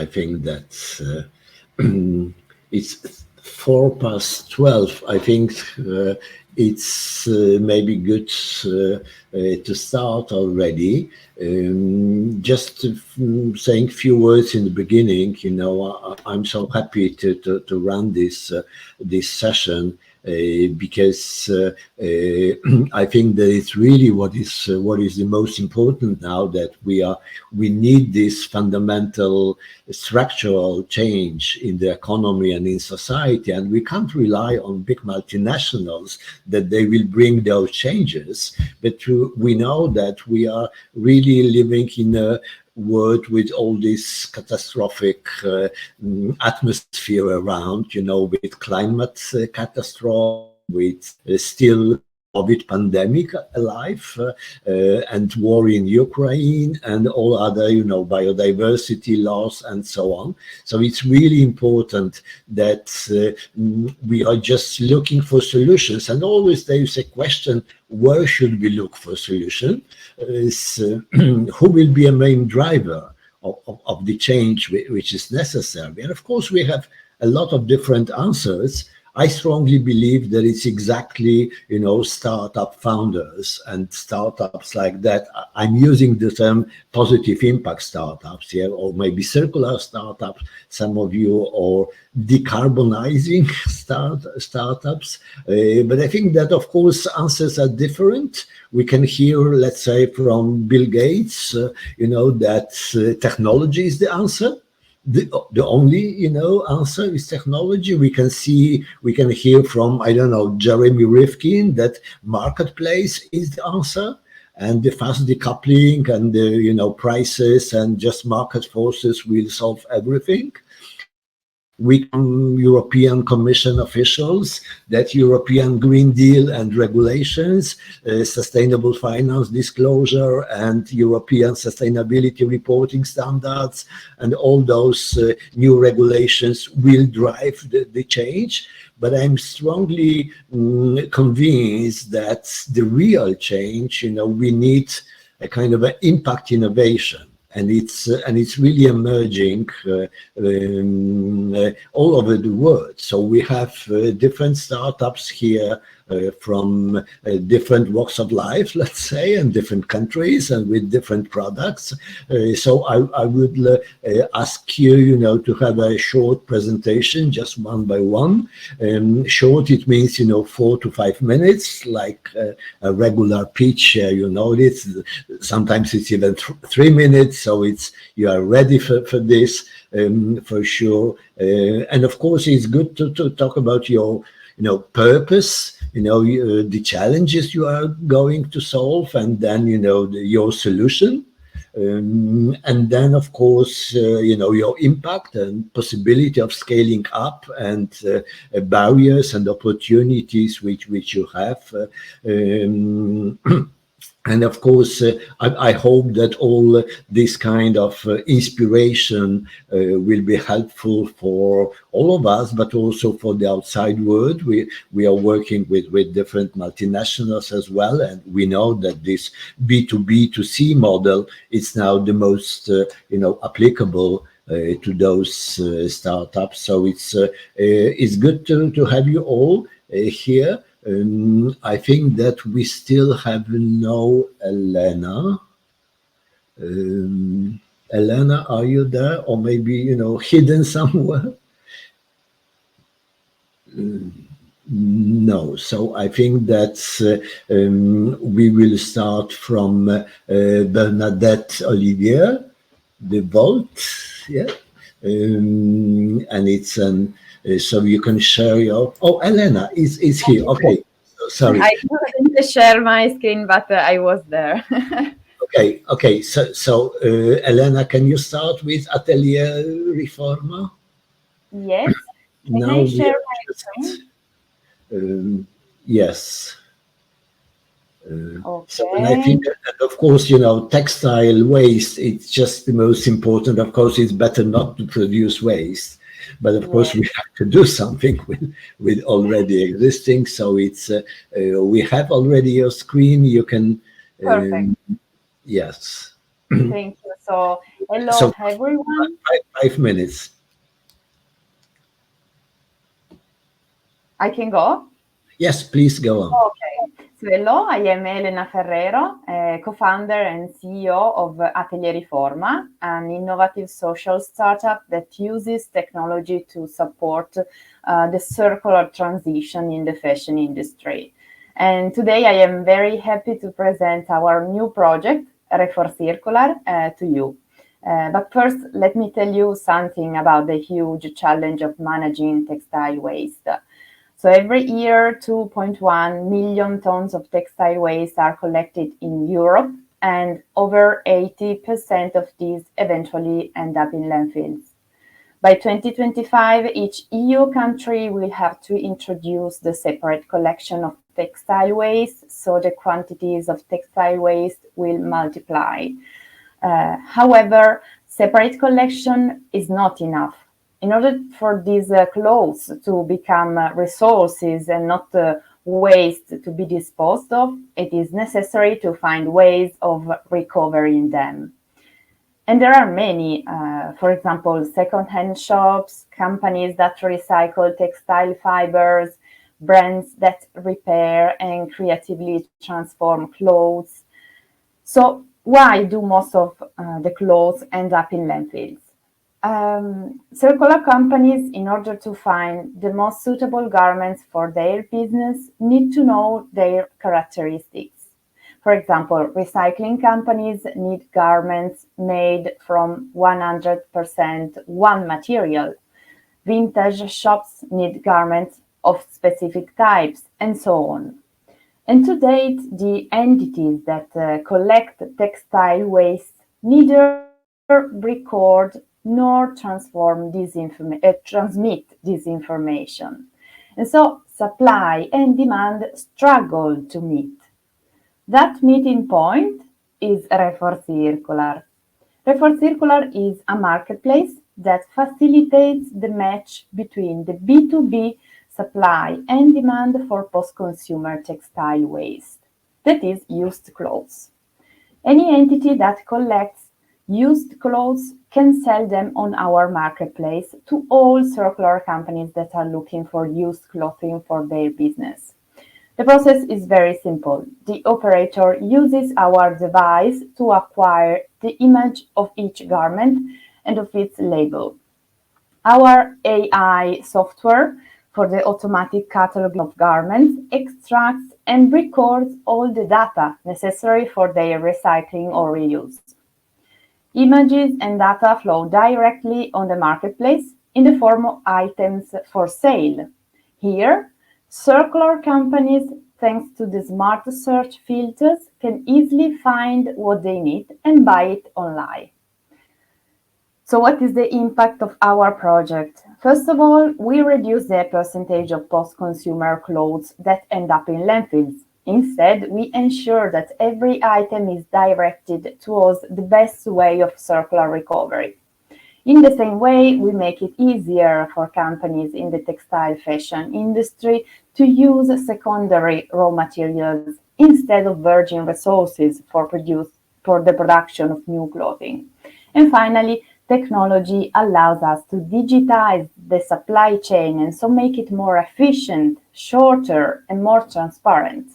I think that it's 12:04. I think it's maybe good to start already. Just saying a few words in the beginning. I'm so happy to run this session. Because I think that it's really what is the most important now, that we need this fundamental structural change in the economy and in society, and we can't rely on big multinationals that they will bring those changes. But we know that we are really living in a world with all this catastrophic atmosphere around, with climate catastrophe, with still COVID pandemic alive, and war in Ukraine, and all other, biodiversity loss and so on. So it's really important that we are just looking for solutions. And always there is a question, where should we look for solution? Who will be a main driver of the change which is necessary? And of course, we have a lot of different answers. I strongly believe that it's exactly, startup founders and startups like that. I'm using the term positive impact startups here, or maybe circular startups, some of you, or decarbonizing startups. But I think that, of course, answers are different. We can hear, let's say, from Bill Gates, that technology is the answer. The only, answer is technology. We can hear from, Jeremy Rifkin, that marketplace is the answer, and the fast decoupling and the, prices and just market forces will solve everything. We European Commission officials, that European Green Deal and regulations, sustainable finance disclosure and European sustainability reporting standards, and all those new regulations will drive the change. But I'm strongly convinced that the real change, we need a kind of an impact innovation. And it's really emerging all over the world. So we have different startups here from different walks of life, let's say, and different countries, and with different products. So I would ask you, to have a short presentation, just one by one. Short, it means, 4 to 5 minutes, like a regular pitch. Sometimes it's even 3 minutes. So you are ready for this, for sure. And of course, it's good to talk about your purpose, the challenges you are going to solve, and then, your solution. And then, of course, your impact and possibility of scaling up, and barriers and opportunities which you have. And of course, I hope that all this kind of inspiration will be helpful for all of us, but also for the outside world. We are working with different multinationals as well, and we know that this B2B2C model is now the most applicable to those startups. So it's good to have you all here. I think that we still have no Elena. Elena, are you there? Or maybe, hidden somewhere? No. So I think that we will start from Bernadette Olivier, the Volte, yeah? And it's so you can share your. Oh, Elena is here. Okay, sorry. I couldn't share my screen, but I was there. Okay. So Elena, can you start with Atelier Riforma? Yes. Can I share my screen? Yes. Okay. So, and I think that, of course, textile waste, it's just the most important. Of course, it's better not to produce waste. But of course, we have to do something with already existing. So we have already your screen. You can. Perfect. Yes. Thank you. So Hello, So everyone. 5 minutes. I can go? Yes, please go on. Okay. So hello, I am Elena Ferrero, co-founder and CEO of Atelier Riforma, an innovative social startup that uses technology to support the circular transition in the fashion industry. And today I am very happy to present our new project, Cyrkl, to you. But first, let me tell you something about the huge challenge of managing textile waste. So every year, 2.1 million tons of textile waste are collected in Europe, and over 80% of these eventually end up in landfills. By 2025, each EU country will have to introduce the separate collection of textile waste, so the quantities of textile waste will multiply. However, separate collection is not enough. In order for these clothes to become resources and not waste to be disposed of, it is necessary to find ways of recovering them. And there are many, for example, second-hand shops, companies that recycle textile fibers, brands that repair and creatively transform clothes. So why do most of the clothes end up in landfills? Circular companies, in order to find the most suitable garments for their business, need to know their characteristics. For example, recycling companies need garments made from 100% one material. Vintage shops need garments of specific types, and so on. And to date, the entities that collect textile waste neither record nor transmit this information. And so supply and demand struggle to meet. That meeting point is Cyrkl. Cyrkl is a marketplace that facilitates the match between the B2B supply and demand for post-consumer textile waste, that is, used clothes. Any entity that collects used clothes can sell them on our marketplace to all circular companies that are looking for used clothing for their business. The process is very simple. The operator uses our device to acquire the image of each garment and of its label. Our AI software for the automatic catalog of garments extracts and records all the data necessary for their recycling or reuse. Images and data flow directly on the marketplace in the form of items for sale. Here, circular companies, thanks to the smart search filters, can easily find what they need and buy it online. So what is the impact of our project? First of all, we reduce the percentage of post-consumer clothes that end up in landfills. Instead, we ensure that every item is directed towards the best way of circular recovery. In the same way, we make it easier for companies in the textile fashion industry to use secondary raw materials instead of virgin resources for the production of new clothing. And finally, technology allows us to digitize the supply chain and so make it more efficient, shorter, and more transparent.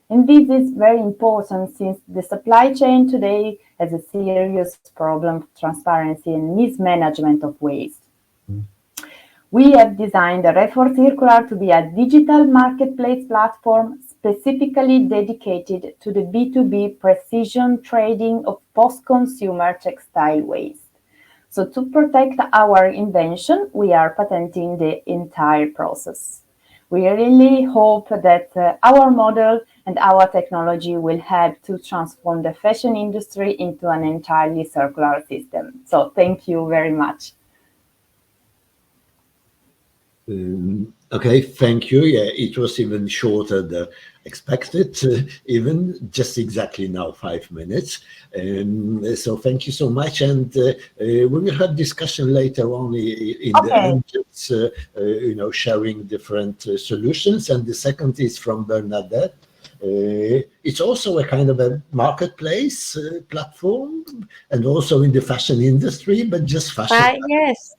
And this is very important since the supply chain today has a serious problem of transparency and mismanagement of waste. We have designed Cyrkl to be a digital marketplace platform specifically dedicated to the B2B precision trading of post-consumer textile waste. So to protect our invention, we are patenting the entire process. We really hope that our model and our technology will help to transform the fashion industry into an entirely circular system. So thank you very much. Okay, thank you. Yeah, it was even shorter than expected, even just exactly now 5 minutes. So thank you so much, and we will have discussion later on in the end, sharing different solutions. And the second is from Bernadette. It's also a kind of a marketplace platform, and also in the fashion industry, but just fashion. Yes.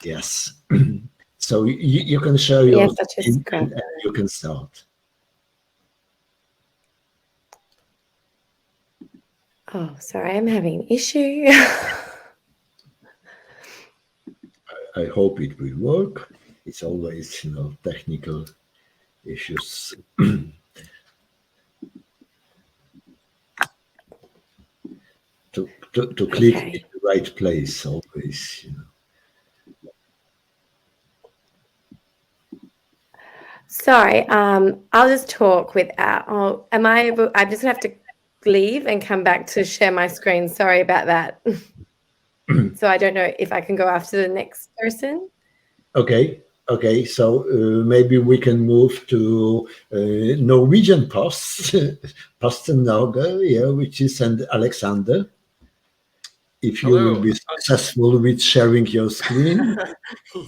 Yes. So you can show your screen and you can start. Oh, sorry, I'm having an issue. I hope it will work. It's always, technical issues. to click in the right place always, Sorry, I'll just talk without. Oh, am I able? I'm just gonna have to leave and come back to share my screen. Sorry about that. So I don't know if I can go after the next person. Okay. So maybe we can move to Norwegian Post, Posten Norge, which is Alexander. If you will be successful with sharing your screen.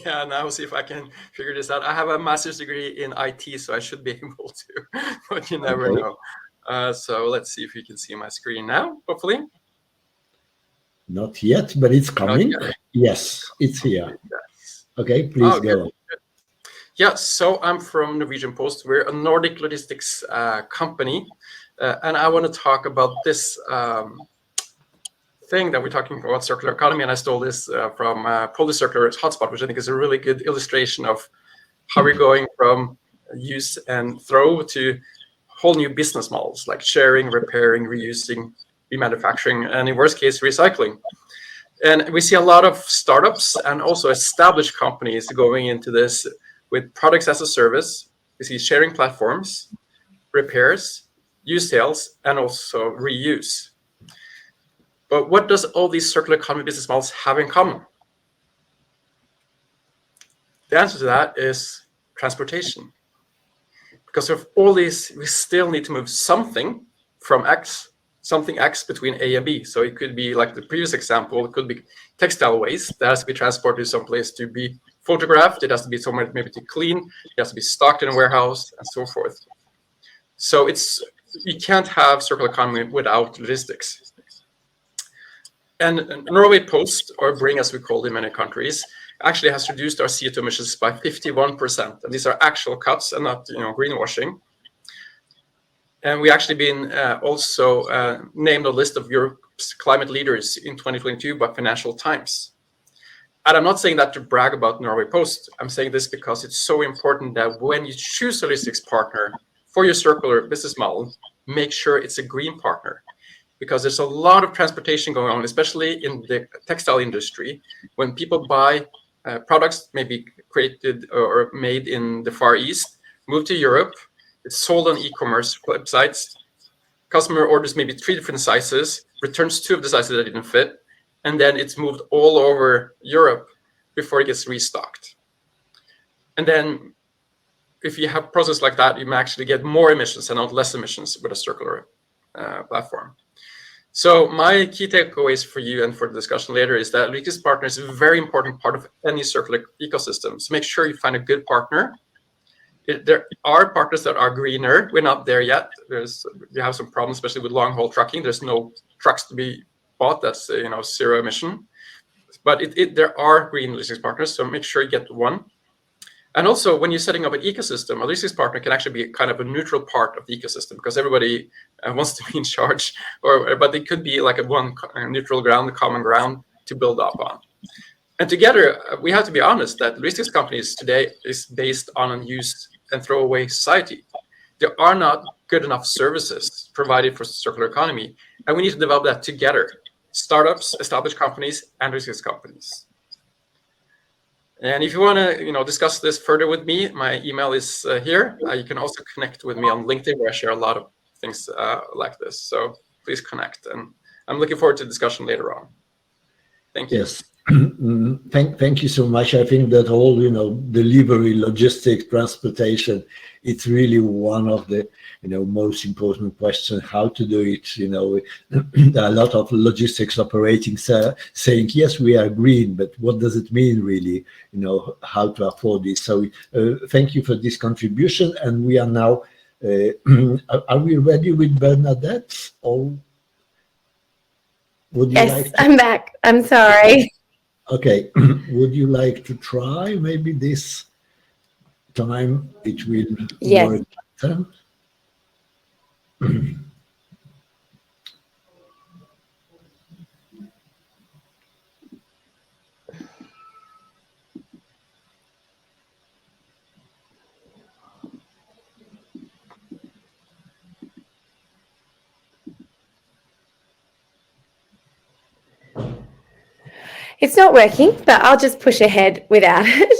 Yeah, now see if I can figure this out. I have a master's degree in IT, so I should be able to, but you never know. So let's see if you can see my screen now, hopefully. Not yet, but it's coming. Yes, it's here. Yes. Okay, please go on. Yeah, so I'm from Norwegian Post. We're a Nordic logistics company, and I want to talk about this thing that we're talking about, circular economy, and I stole this from Polish Circular Hotspot, which I think is a really good illustration of how we're going from use and throw to whole new business models like sharing, repairing, reusing, remanufacturing, and in worst case, recycling. And we see a lot of startups and also established companies going into this with products as a service. We see sharing platforms, repairs, use sales, and also reuse. But what does all these circular economy business models have in common? The answer to that is transportation. Because of all these, we still need to move something from something X between A and B. So it could be like the previous example, it could be textile waste that has to be transported to some place to be photographed. It has to be somewhere maybe to clean. It has to be stocked in a warehouse and so forth. So you can't have circular economy without logistics. And Norway Post, or Bring as we call it in many countries, actually has reduced our CO2 emissions by 51%. And these are actual cuts and not greenwashing. And we actually been also named on a list of Europe's climate leaders in 2022 by Financial Times. And I'm not saying that to brag about Norway Post. I'm saying this because it's so important that when you choose a logistics partner for your circular business model, make sure it's a green partner. Because there's a lot of transportation going on, especially in the textile industry. When people buy products maybe created or made in the Far East, move to Europe, it's sold on e-commerce websites, customer orders maybe 3 different sizes, returns 2 of the sizes that didn't fit, and then it's moved all over Europe before it gets restocked. And then if you have a process like that, you may actually get more emissions and not less emissions with a circular platform. So my key takeaways for you and for the discussion later is that logistics partner is a very important part of any circular ecosystem. So make sure you find a good partner. There are partners that are greener. We're not there yet. We have some problems, especially with long haul trucking. There's no trucks to be bought that's zero emission. But there are green logistics partners. So make sure you get one. And also, when you're setting up an ecosystem, a logistics partner can actually be kind of a neutral part of the ecosystem because everybody wants to be in charge, but it could be like one neutral ground, a common ground to build up on. And together, we have to be honest that logistics companies today is based on a use and throw away society. There are not good enough services provided for circular economy, and we need to develop that together. Startups, established companies, and logistics companies. And if you want to, discuss this further with me, my email is here. You can also connect with me on LinkedIn, where I share a lot of things like this. So please connect, and I'm looking forward to the discussion later on. Thank you. Yes, thank you so much. I think that whole, delivery, logistics, transportation, it's really one of the, most important questions. How to do it? There are a lot of logistics operating saying yes, we are green, but what does it mean really? How to afford this? So thank you for this contribution, and we are now Are we ready with Bernadette, or would you like to? I'm back. I'm sorry. Okay, would you like to try? Maybe this time it will work better. It's not working, but I'll just push ahead without it.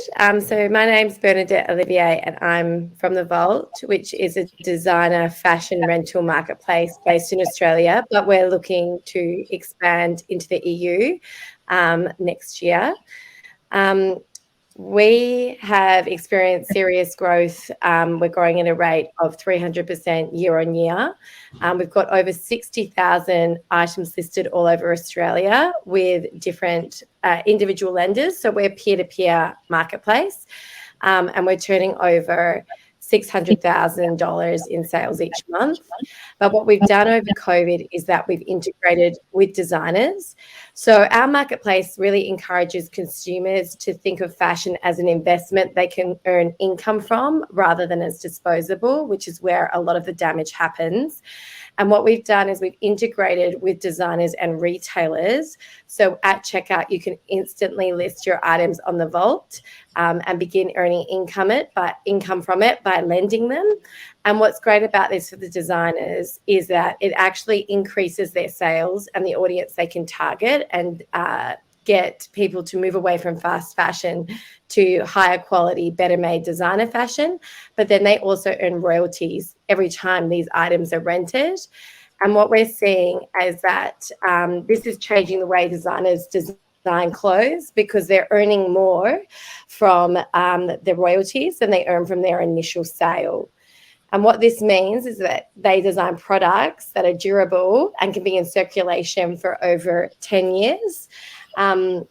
So my name's Bernadette Olivier, and I'm from the Volte, which is a designer fashion rental marketplace based in Australia, but we're looking to expand into the EU next year. We have experienced serious growth. We're growing at a rate of 300% year on year. We've got over 60,000 items listed all over Australia with different individual lenders. So we're peer-to-peer marketplace, and we're turning over $600,000 in sales each month. But what we've done over COVID is that we've integrated with designers. So our marketplace really encourages consumers to think of fashion as an investment they can earn income from rather than as disposable, which is where a lot of the damage happens. And what we've done is we've integrated with designers and retailers. So at checkout, you can instantly list your items on the Volte and begin earning income from it by lending them. And what's great about this for the designers is that it actually increases their sales and the audience they can target and get people to move away from fast fashion to higher quality, better made designer fashion. But then they also earn royalties every time these items are rented. And what we're seeing is that this is changing the way designers design clothes because they're earning more from the royalties than they earn from their initial sale. And what this means is that they design products that are durable and can be in circulation for over 10 years. So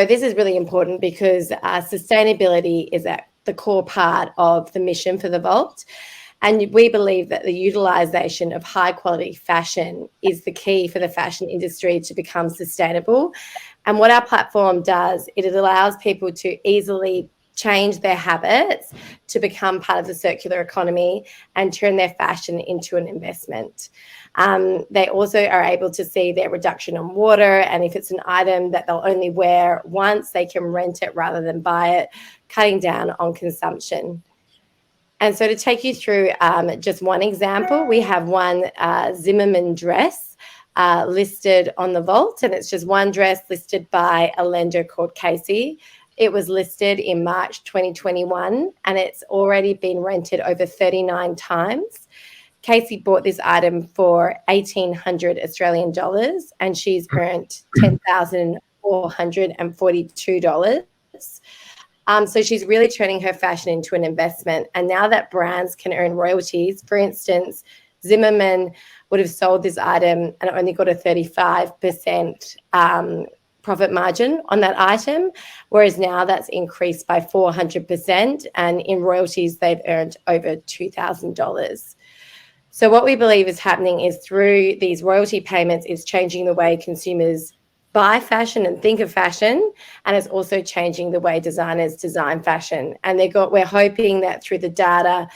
this is really important because sustainability is at the core part of the mission for the Volte. And we believe that the utilisation of high quality fashion is the key for the fashion industry to become sustainable. And what our platform does, it allows people to easily change their habits to become part of the circular economy and turn their fashion into an investment. They also are able to see their reduction in water, and if it's an item that they'll only wear once, they can rent it rather than buy it, cutting down on consumption. And so to take you through just one example, we have one Zimmermann dress listed on the Volte, and it's just one dress listed by a lender called Casey. It was listed in March 2021, and it's already been rented over 39 times. Casey bought this item for 1,800 Australian dollars, and she's earned $10,442. So she's really turning her fashion into an investment. And now that brands can earn royalties, for instance, Zimmermann would have sold this item and only got a 35% profit margin on that item, whereas now that's increased by 400%, and in royalties they've earned over $2,000. So what we believe is happening is through these royalty payments, it's changing the way consumers buy fashion and think of fashion, and it's also changing the way designers design fashion. And we're hoping that through the data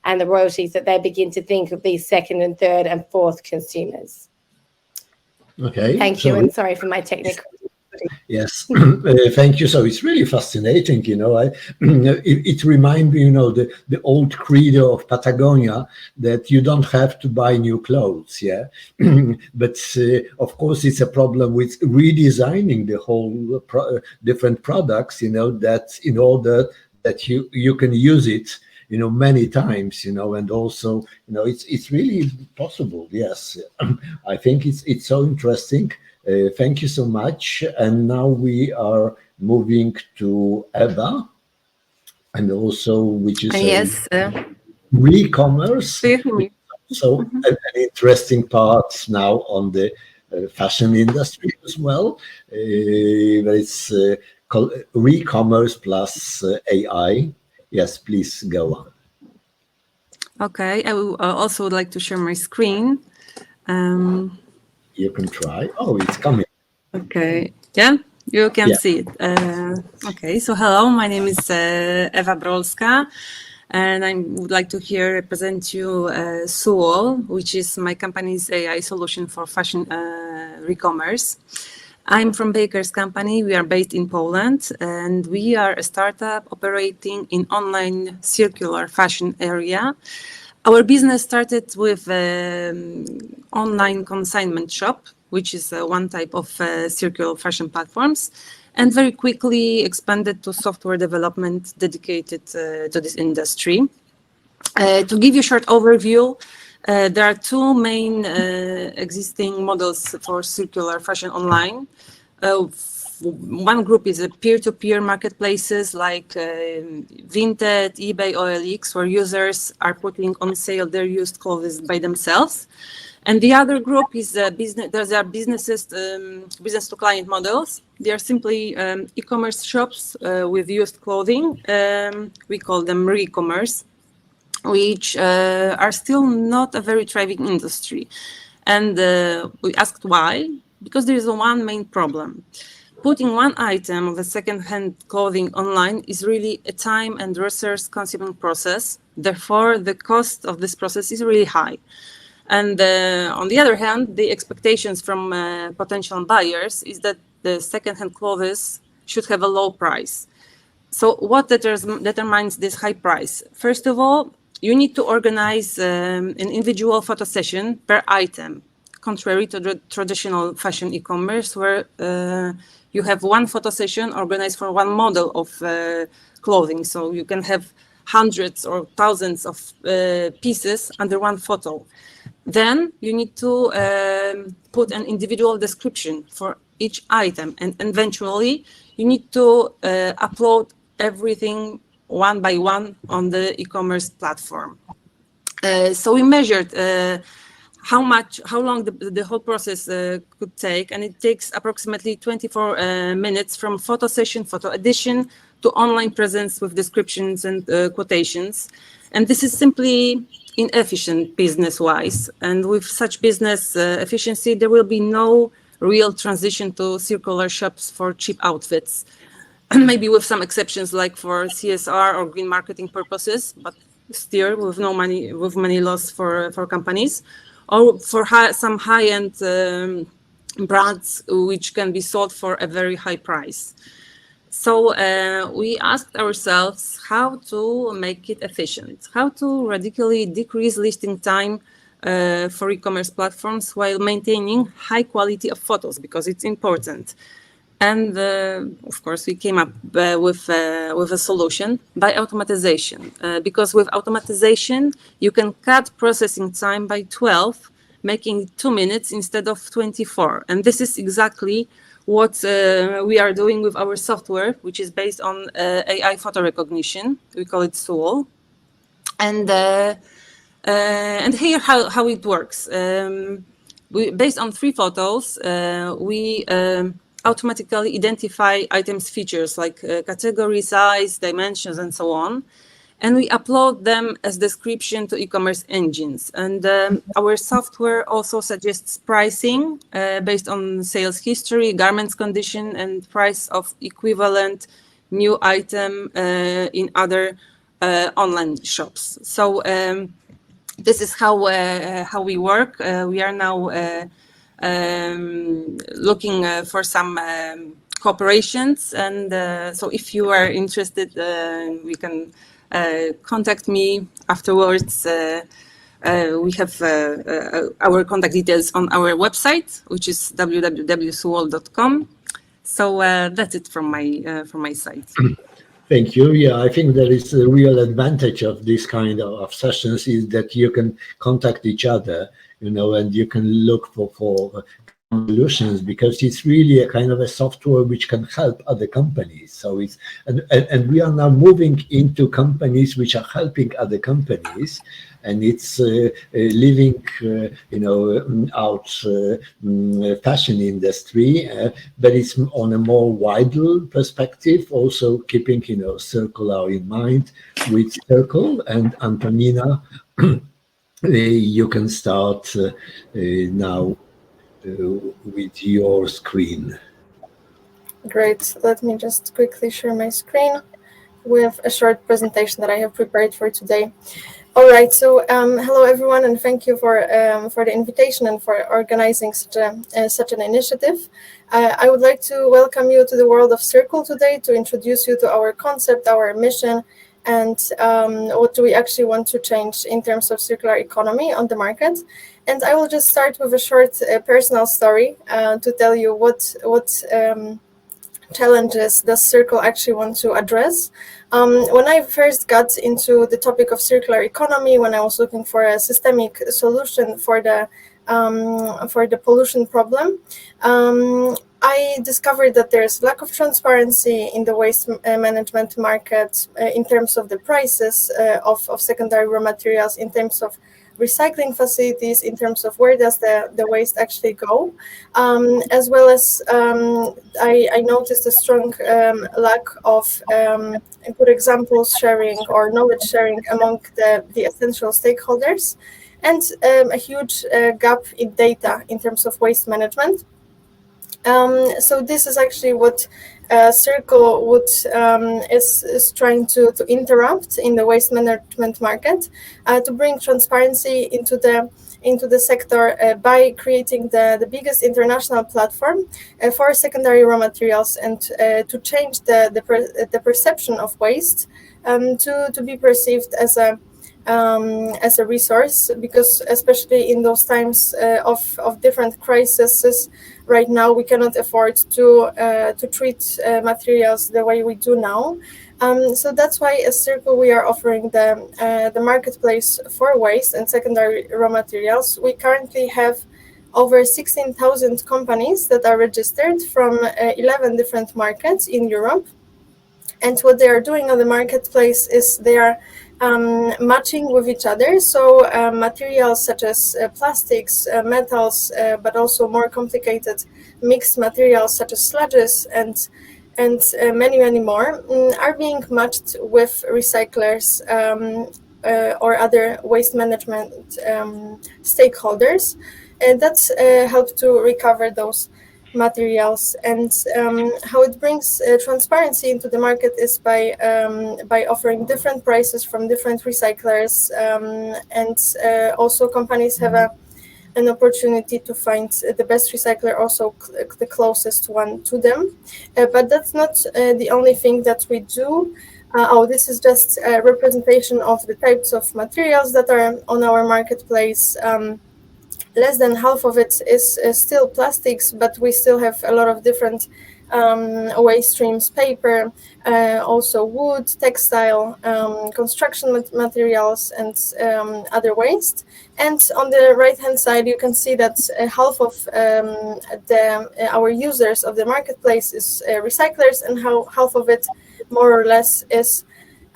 and the royalties that they begin to think of these second and third and fourth consumers. Okay. Thank you, and sorry for my technical. Yes, thank you. So it's really fascinating, it reminds me, the old credo of Patagonia, that you don't have to buy new clothes, yeah. But of course, it's a problem with redesigning the whole different products, that in order that you can use it, many times, and also, it's really possible. Yes, I think it's so interesting. Thank you so much. And now we are moving to Eva, and also which is re-commerce. So an interesting part now on the fashion industry as well. It's called re-commerce plus AI. Yes, please go on. Okay, I also would like to share my screen. You can try. Oh, it's coming. Okay, yeah, you can see it. Okay, so hello, my name is Ewa Brolska, and I would like to here represent you Cyrkl, which is my company's AI solution for fashion e-commerce. I'm from Baker's company. We are based in Poland, and we are a startup operating in online circular fashion area. Our business started with online consignment shop, which is one type of circular fashion platforms, and very quickly expanded to software development dedicated to this industry. To give you a short overview, there are two main existing models for circular fashion online. One group is a peer-to-peer marketplaces like Vinted, eBay, OLX, where users are putting on sale their used clothes by themselves. And the other group is business. There are businesses, business-to-client models. They are simply e-commerce shops with used clothing. We call them re-commerce, which are still not a very thriving industry. And we asked why, because there is one main problem. Putting one item of a second-hand clothing online is really a time and resource-consuming process. Therefore, the cost of this process is really high. And on the other hand, the expectations from potential buyers is that the second-hand clothes should have a low price. So what determines this high price? First of all, you need to organize an individual photo session per item, contrary to the traditional fashion e-commerce, where you have one photo session organized for one model of clothing. So you can have hundreds or thousands of pieces under one photo. Then you need to put an individual description for each item, and eventually you need to upload everything one by one on the e-commerce platform. So we measured how long the whole process could take, and it takes approximately 24 minutes from photo session, photo edition, to online presence with descriptions and quotations. And this is simply inefficient business-wise. And with such business efficiency, there will be no real transition to circular shops for cheap outfits. Maybe with some exceptions like for CSR or green marketing purposes, but still with no money, with money loss for companies, or for some high-end brands which can be sold for a very high price. So we asked ourselves how to make it efficient, how to radically decrease listing time for e-commerce platforms while maintaining high quality of photos, because it's important. And of course, we came up with a solution by automatization, because with automatization, you can cut processing time by 12, making 2 minutes instead of 24. And this is exactly what we are doing with our software, which is based on AI photo recognition. We call it Cyrkl. And here how it works. Based on 3 photos, we automatically identify items features like category, size, dimensions, and so on. And we upload them as description to e-commerce engines. And our software also suggests pricing based on sales history, garments condition, and price of equivalent new item in other online shops. So this is how we work. We are now looking for some cooperations. And so if you are interested, we can contact me afterwards. We have our contact details on our website, which is www.cyrkl.com. So that's it from my side. Thank you. Yeah, I think there is a real advantage of this kind of sessions is that you can contact each other, and you can look for solutions, because it's really a kind of a software which can help other companies. So it's and we are now moving into companies which are helping other companies, and it's leaving out fashion industry, but it's on a more wider perspective, also keeping circular in mind. With Cyrkl and Antonina You can start now with your screen. Great. Let me just quickly share my screen with a short presentation that I have prepared for today. All right. So hello, everyone, and thank you for the invitation and for organizing such an initiative. I would like to welcome you to the world of Cyrkl today to introduce you to our concept, our mission, and what do we actually want to change in terms of circular economy on the market. And I will just start with a short personal story to tell you what challenges does Cyrkl actually want to address. When I first got into the topic of circular economy, when I was looking for a systemic solution for the pollution problem, I discovered that there's lack of transparency in the waste management market in terms of the prices of secondary raw materials, in terms of recycling facilities, in terms of where does the waste actually go, as well as I noticed a strong lack of good examples sharing or knowledge sharing among the essential stakeholders, and a huge gap in data in terms of waste management. So this is actually what Cyrkl is trying to interrupt in the waste management market, to bring transparency into the sector by creating the biggest international platform for secondary raw materials, and to change the perception of waste to be perceived as a resource, because especially in those times of different crises right now, we cannot afford to treat materials the way we do now. So that's why as Cyrkl we are offering the marketplace for waste and secondary raw materials. We currently have over 16,000 companies that are registered from 11 different markets in Europe. And what they are doing on the marketplace is they are matching with each other. So materials such as plastics, metals, but also more complicated mixed materials such as sludges and many more are being matched with recyclers or other waste management stakeholders, and that's help to recover those materials. And how it brings transparency into the market is by offering different prices from different recyclers, and also companies have an opportunity to find the best recycler, also the closest one to them. But that's not the only thing that we do. This is just a representation of the types of materials that are on our marketplace. Less than half of it is still plastics, but we still have a lot of different waste streams: paper, also wood, textile, construction materials, and other waste. And on the right-hand side, you can see that half of our users of the marketplace is recyclers, and half of it, more or less, is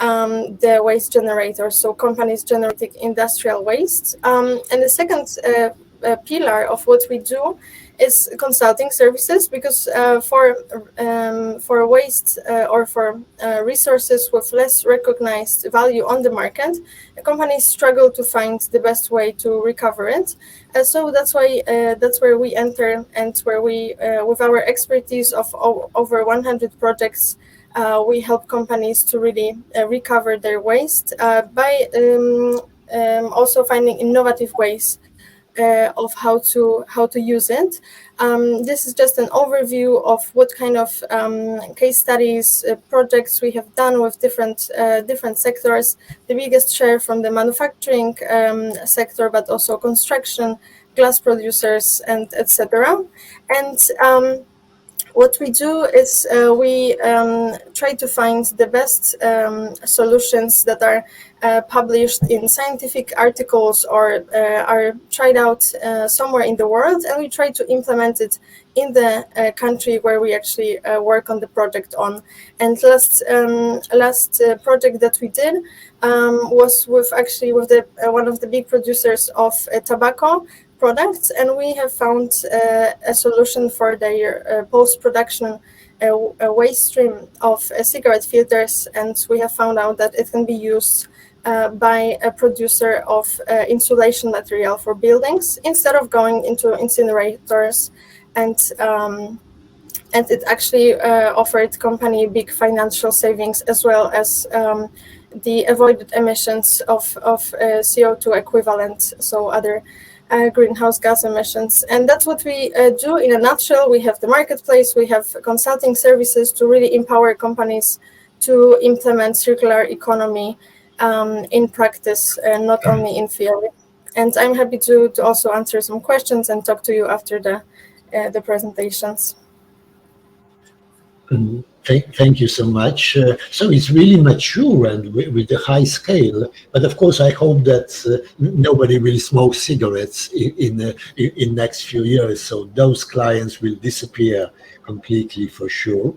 the waste generators, so companies generating industrial waste. And the second pillar of what we do is consulting services, because for waste or for resources with less recognized value on the market, companies struggle to find the best way to recover it. So that's where we enter, and where we, with our expertise of over 100 projects, we help companies to really recover their waste by also finding innovative ways of how to use it. This is just an overview of what kind of case studies, projects we have done with different sectors. The biggest share from the manufacturing sector, but also construction, glass producers, and etc. And what we do is we try to find the best solutions that are published in scientific articles or are tried out somewhere in the world, and we try to implement it in the country where we actually work on the project on. And last project that we did was with the one of the big producers of tobacco products, and we have found a solution for their post-production waste stream of cigarette filters, and we have found out that it can be used by a producer of insulation material for buildings instead of going into incinerators, and it actually offered company big financial savings, as well as the avoided emissions of CO2 equivalent, so other greenhouse gas emissions. And that's what we do in a nutshell. We have the marketplace, we have consulting services to really empower companies to implement circular economy in practice, not only in theory. And I'm happy to also answer some questions and talk to you after the presentations. Thank you so much. So it's really mature and with a high scale. But of course, I hope that nobody will smoke cigarettes in next few years. So those clients will disappear completely for sure.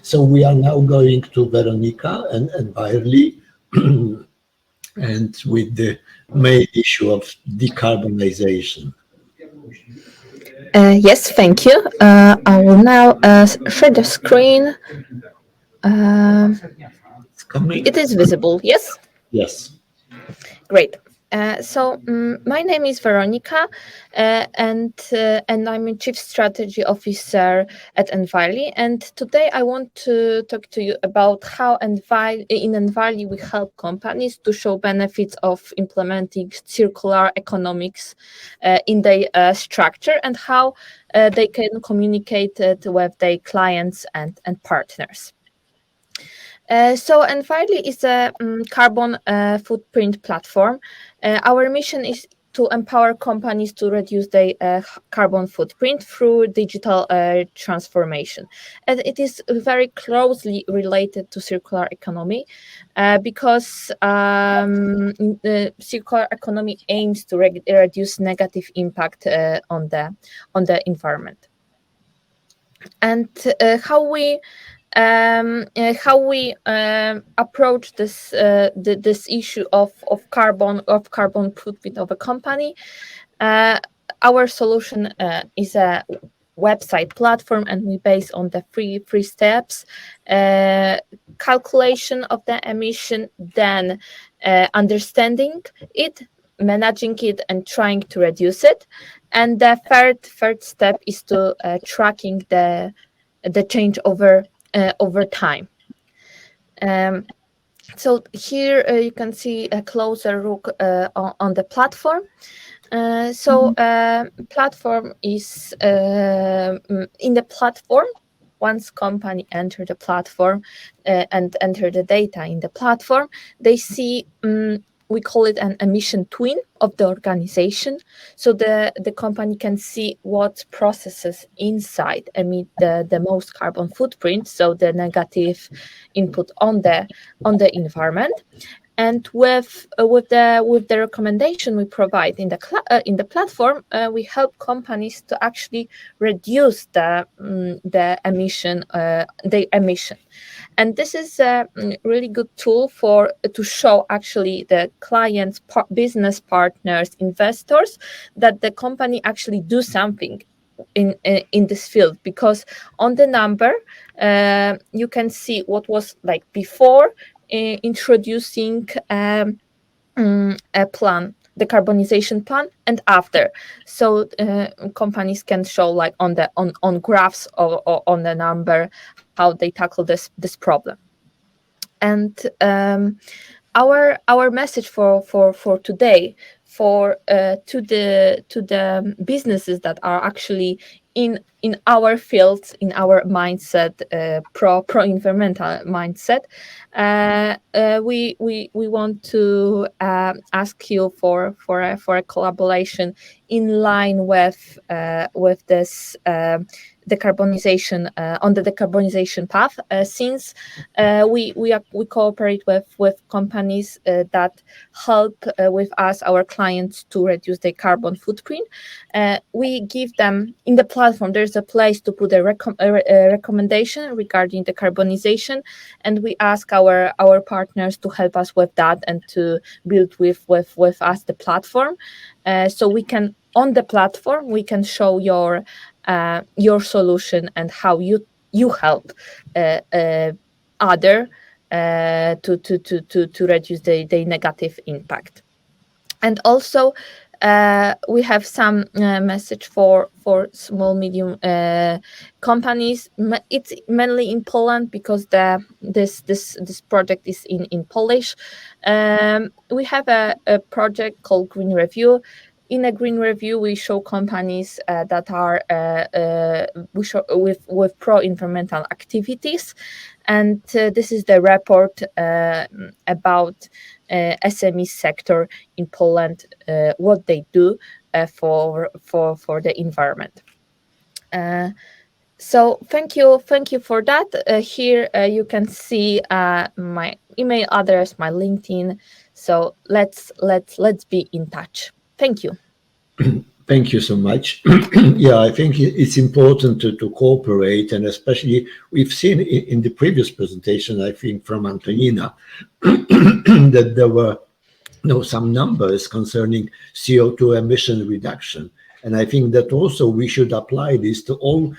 So we are now going to Veronika and Envirly, and with the main issue of decarbonization. Yes, thank you. I will now share the screen. It's coming. It is visible, yes? Yes. Great. So my name is Veronika, and I'm a Chief Strategy Officer at Envirly. And today I want to talk to you about how in Envirly we help companies to show benefits of implementing circular economics in their structure, and how they can communicate it with their clients and partners. So Envirly is a carbon footprint platform. Our mission is to empower companies to reduce their carbon footprint through digital transformation. And it is very closely related to circular economy because the circular economy aims to reduce negative impact on the environment. And how we approach this this issue of carbon footprint of a company. Our solution is a website platform, and we base on the three steps: calculation of the emission, then understanding it, managing it, and trying to reduce it, and the third step is to tracking the change over time. So here you can see a closer look on the platform. Platform is in the platform. Once company enter the platform and enter the data in the platform, they see we call it an emission twin of the organization. So the company can see what processes inside emit the most carbon footprint, so the negative input on the environment. And with the recommendation we provide in the platform, we help companies to actually reduce the emission, and this is a really good tool to show actually the clients, business partners, investors, that the company actually do something in this field, because on the number you can see what was like before introducing a plan, the decarbonization plan, and after. So companies can show like on graphs or on the number how they tackle this problem. And our message for today to the businesses that are actually in our field, in our mindset, pro environmental mindset, we want to ask you for a collaboration in line with this decarbonization on the decarbonization path, since we cooperate with companies that help with us, our clients, to reduce their carbon footprint. We give them in the platform, there's a place to put a recommendation regarding decarbonization, and we ask our partners to help us with that and to build with us the platform, so we can, on the platform, we can show your solution and how you help other to reduce the negative impact. And also we have some message for small medium companies. It's mainly in Poland because this project is in Polish. We have a project called Green Review. In a green review, we show companies that are we show with pro-environmental activities, and this is the report about SME sector in Poland, what they do for the environment. So thank you for that. Here you can see my email address, my LinkedIn. So let's be in touch. Thank you. Thank you so much. Yeah, I think it's important to cooperate, and especially we've seen in the previous presentation, I think from Antonina, that there were some numbers concerning CO2 emission reduction. And I think that also we should apply this to all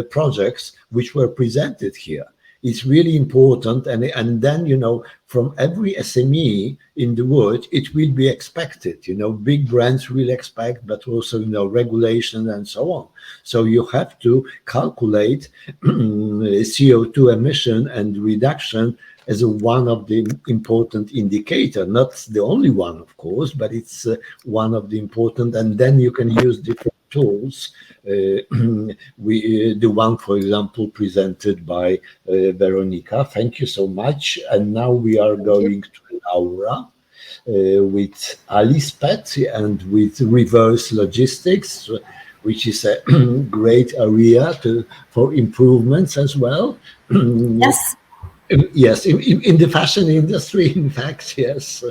projects which were presented here. It's really important, and then from every SME in the world it will be expected. Big brands will expect, but also regulation and so on. So you have to calculate CO2 emission and reduction as one of the important indicator, not the only one, of course, but it's one of the important. And then you can use different tools. The one, for example, presented by Veronica. Thank you so much. And now we are going to Laura with Alisped and with reverse logistics, which is a great area for improvements as well. Yes. Yes, in the fashion industry, in fact, yes,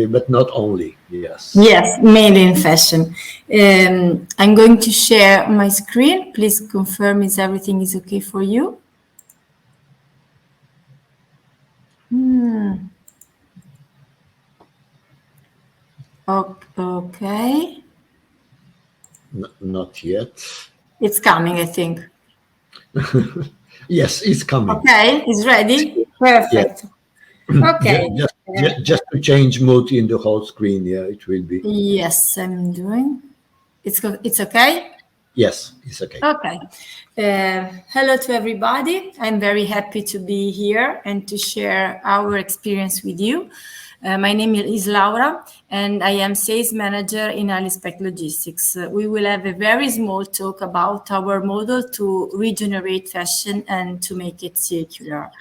but not only, yes. Yes, mainly in fashion. I'm going to share my screen. Please confirm if everything is okay for you. Okay. Not yet. It's coming, I think. Yes, it's coming. Okay, it's ready. Perfect. Yeah. Okay. Just to change mode in the whole screen, yeah, it will be. Yes, I'm doing. It's okay? Yes, it's okay. Okay. Hello to everybody. I'm very happy to be here and to share our experience with you. My name is Laura, and I am sales manager in Alisped Logistics. We will have a very small talk about our model to regenerate fashion and to make it circular.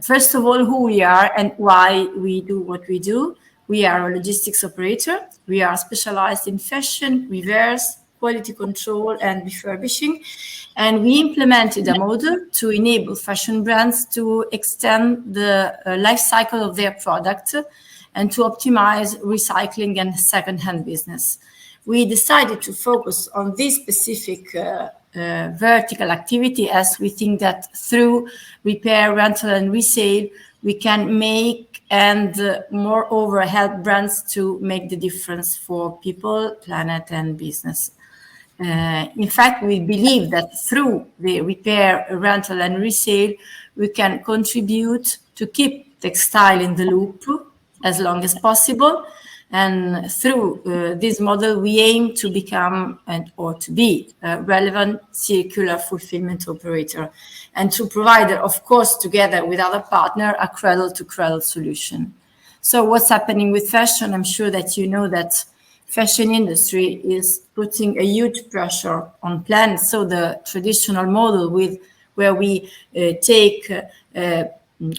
First of all, who we are and why we do what we do. We are a logistics operator. We are specialized in fashion, reverse, quality control, and refurbishing. And we implemented a model to enable fashion brands to extend the life cycle of their product and to optimize recycling and second-hand business. We decided to focus on this specific vertical activity, as we think that through repair, rental, and resale, we can make and moreover help brands to make the difference for people, planet, and business. In fact, we believe that through the repair, rental, and resale, we can contribute to keep textile in the loop as long as possible. And through this model, we aim to become or to be a relevant circular fulfillment operator and to provide, of course, together with other partners, a cradle-to-cradle solution. So what's happening with fashion? I'm sure that you know that fashion industry is putting a huge pressure on plants. So the traditional model where we take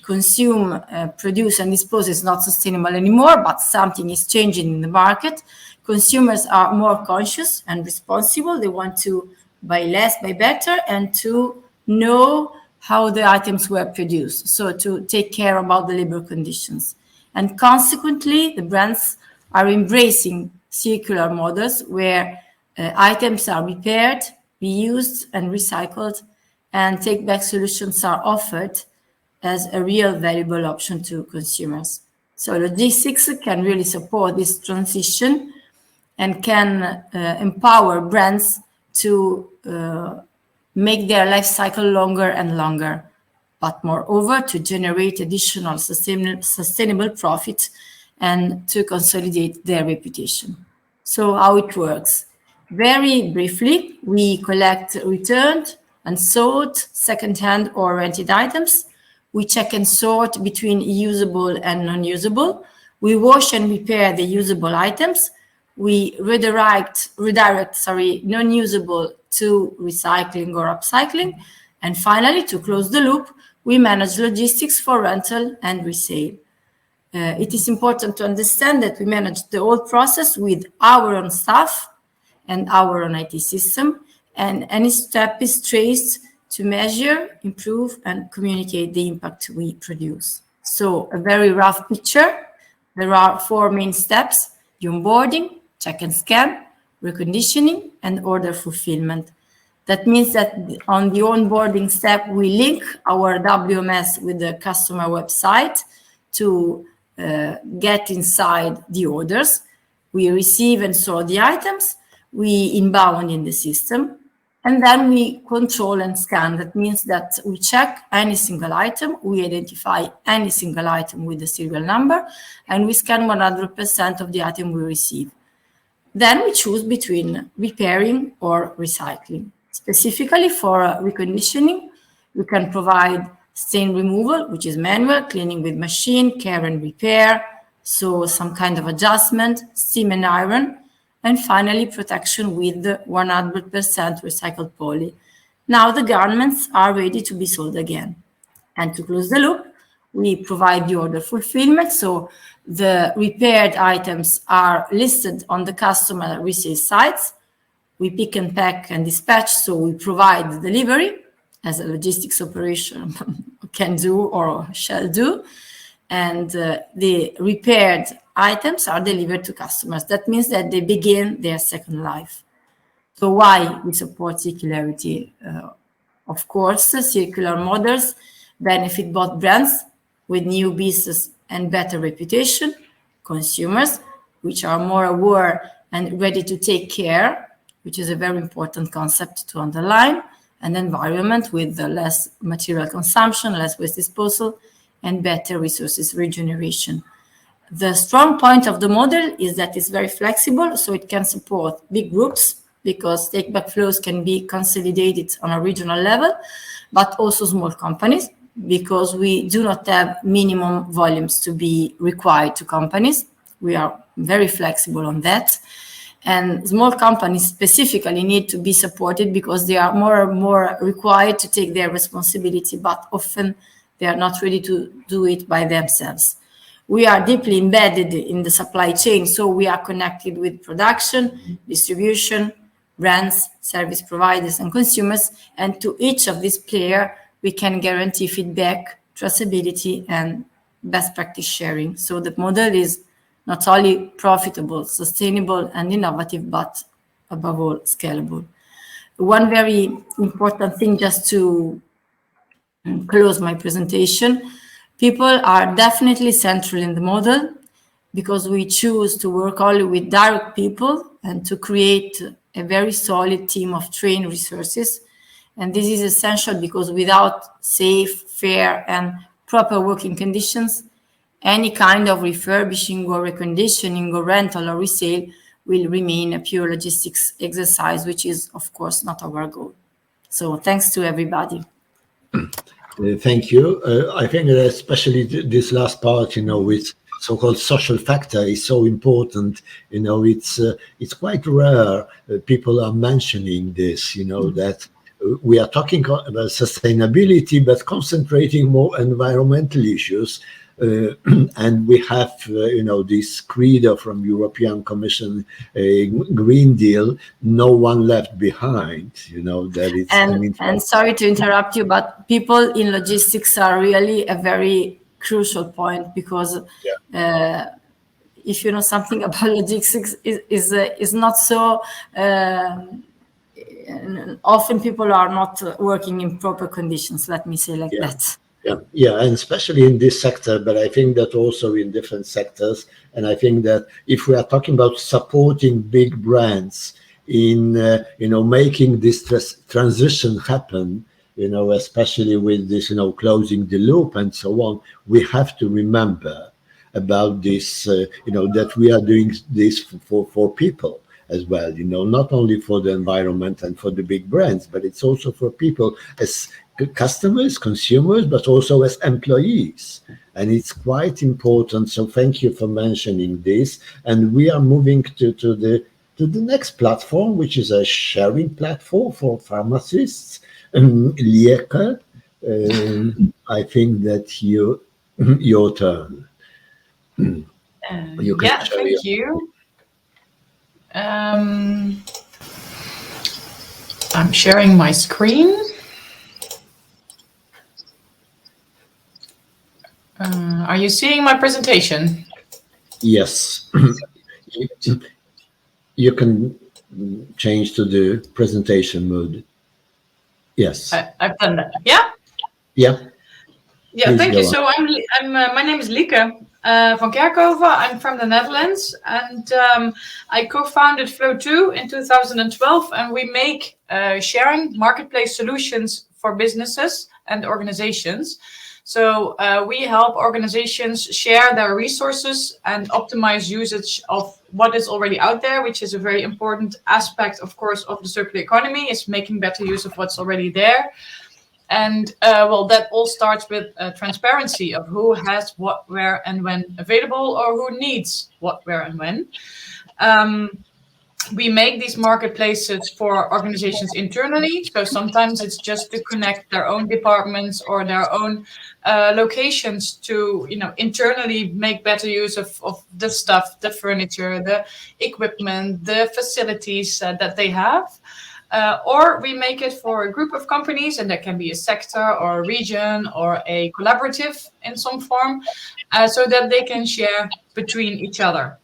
consume, produce, and dispose is not sustainable anymore, but something is changing in the market. Consumers are more conscious and responsible. They want to buy less, buy better, and to know how the items were produced, so to take care about the labor conditions. And consequently, the brands are embracing circular models where items are repaired, reused, and recycled, and take-back solutions are offered as a real valuable option to consumers. So logistics can really support this transition and can empower brands to make their life cycle longer and longer. but moreover to generate additional sustainable profit and to consolidate their reputation. So how it works? Very briefly, we collect returned, unsold, second-hand or rented items. We check and sort between usable and non-usable. We wash and repair the usable items. We redirect non-usable to recycling or upcycling. And finally, to close the loop, we manage logistics for rental and resale. It is important to understand that we manage the whole process with our own staff and our own IT system, and any step is traced to measure, improve, and communicate the impact we produce. So a very rough picture. There are 4 main steps: the onboarding, check and scan, reconditioning, and order fulfillment. That means that on the onboarding step, we link our WMS with the customer website to get inside the orders. We receive and sort the items, we inbound in the system, and then we control and scan. That means that we check any single item, we identify any single item with the serial number, and we scan 100% of the item we receive. Then we choose between repairing or recycling. Specifically for reconditioning, we can provide stain removal, which is manual, cleaning with machine, care and repair, so some kind of adjustment, steam and iron, and finally protection with 100% recycled poly. Now the garments are ready to be sold again. And to close the loop, we provide the order fulfillment, so the repaired items are listed on the customer resale sites. We pick and pack and dispatch, so we provide the delivery as a logistics operation can do or shall do. And the repaired items are delivered to customers. That means that they begin their second life. So why we support circularity? Of course, circular models benefit both brands with new business and better reputation, consumers, which are more aware and ready to take care, which is a very important concept to underline, and environment with less material consumption, less waste disposal, and better resources regeneration. The strong point of the model is that it's very flexible, so it can support big groups because take-back flows can be consolidated on a regional level, but also small companies, because we do not have minimum volumes to be required to companies. We are very flexible on that. And small companies specifically need to be supported because they are more and more required to take their responsibility, but often they are not ready to do it by themselves. We are deeply embedded in the supply chain, so we are connected with production, distribution, brands, service providers, and consumers. And to each of these players, we can guarantee feedback, traceability, and best practice sharing. So the model is not only profitable, sustainable, and innovative, but above all, scalable. One very important thing, just to close my presentation, people are definitely central in the model because we choose to work only with direct people and to create a very solid team of trained resources. And this is essential because without safe, fair, and proper working conditions, any kind of refurbishing or reconditioning or rental or resale will remain a pure logistics exercise, which is, of course, not our goal. So thanks to everybody. Thank you. I think that especially this last part, with so-called social factor is so important. It's quite rare people are mentioning this, that we are talking about sustainability, but concentrating more environmental issues. And we have, this credo from European Commission, Green Deal, no one left behind, that it's... And sorry to interrupt you, but people in logistics are really a very crucial point because if you know something about logistics, is not so... often people are not working in proper conditions, let me say like that. Yeah, and especially in this sector, but I think that also in different sectors. And I think that if we are talking about supporting big brands in, making this transition happen, especially with this, closing the loop and so on, we have to remember about this, that we are doing this for people as well, not only for the environment and for the big brands, but it's also for people as customers, consumers, but also as employees. And it's quite important. So thank you for mentioning this. And we are moving to the next platform, which is a sharing platform for pharmacists. Cyrkl, I think that your turn. Thank you. I'm sharing my screen. Are you seeing my presentation? Yes. You can change to the presentation mode. Yes. I've done that. Yeah? Yeah. Yeah, Please thank you. go So my name is Lieke van Kerkhoven. I'm from the Netherlands, and I co-founded Flow2 in 2012, and we make sharing marketplace solutions for businesses and organizations. So we help organizations share their resources and optimize usage of what is already out there, which is a very important aspect, of course, of the circular economy, is making better use of what's already there. And that all starts with transparency of who has what, where, and when available, or who needs what, where, and when. We make these marketplaces for organizations internally. So sometimes it's just to connect their own departments or their own locations to, internally make better use of the stuff, the furniture, the equipment, the facilities that they have. Or we make it for a group of companies, and that can be a sector or a region or a collaborative in some form, so that they can share between each other.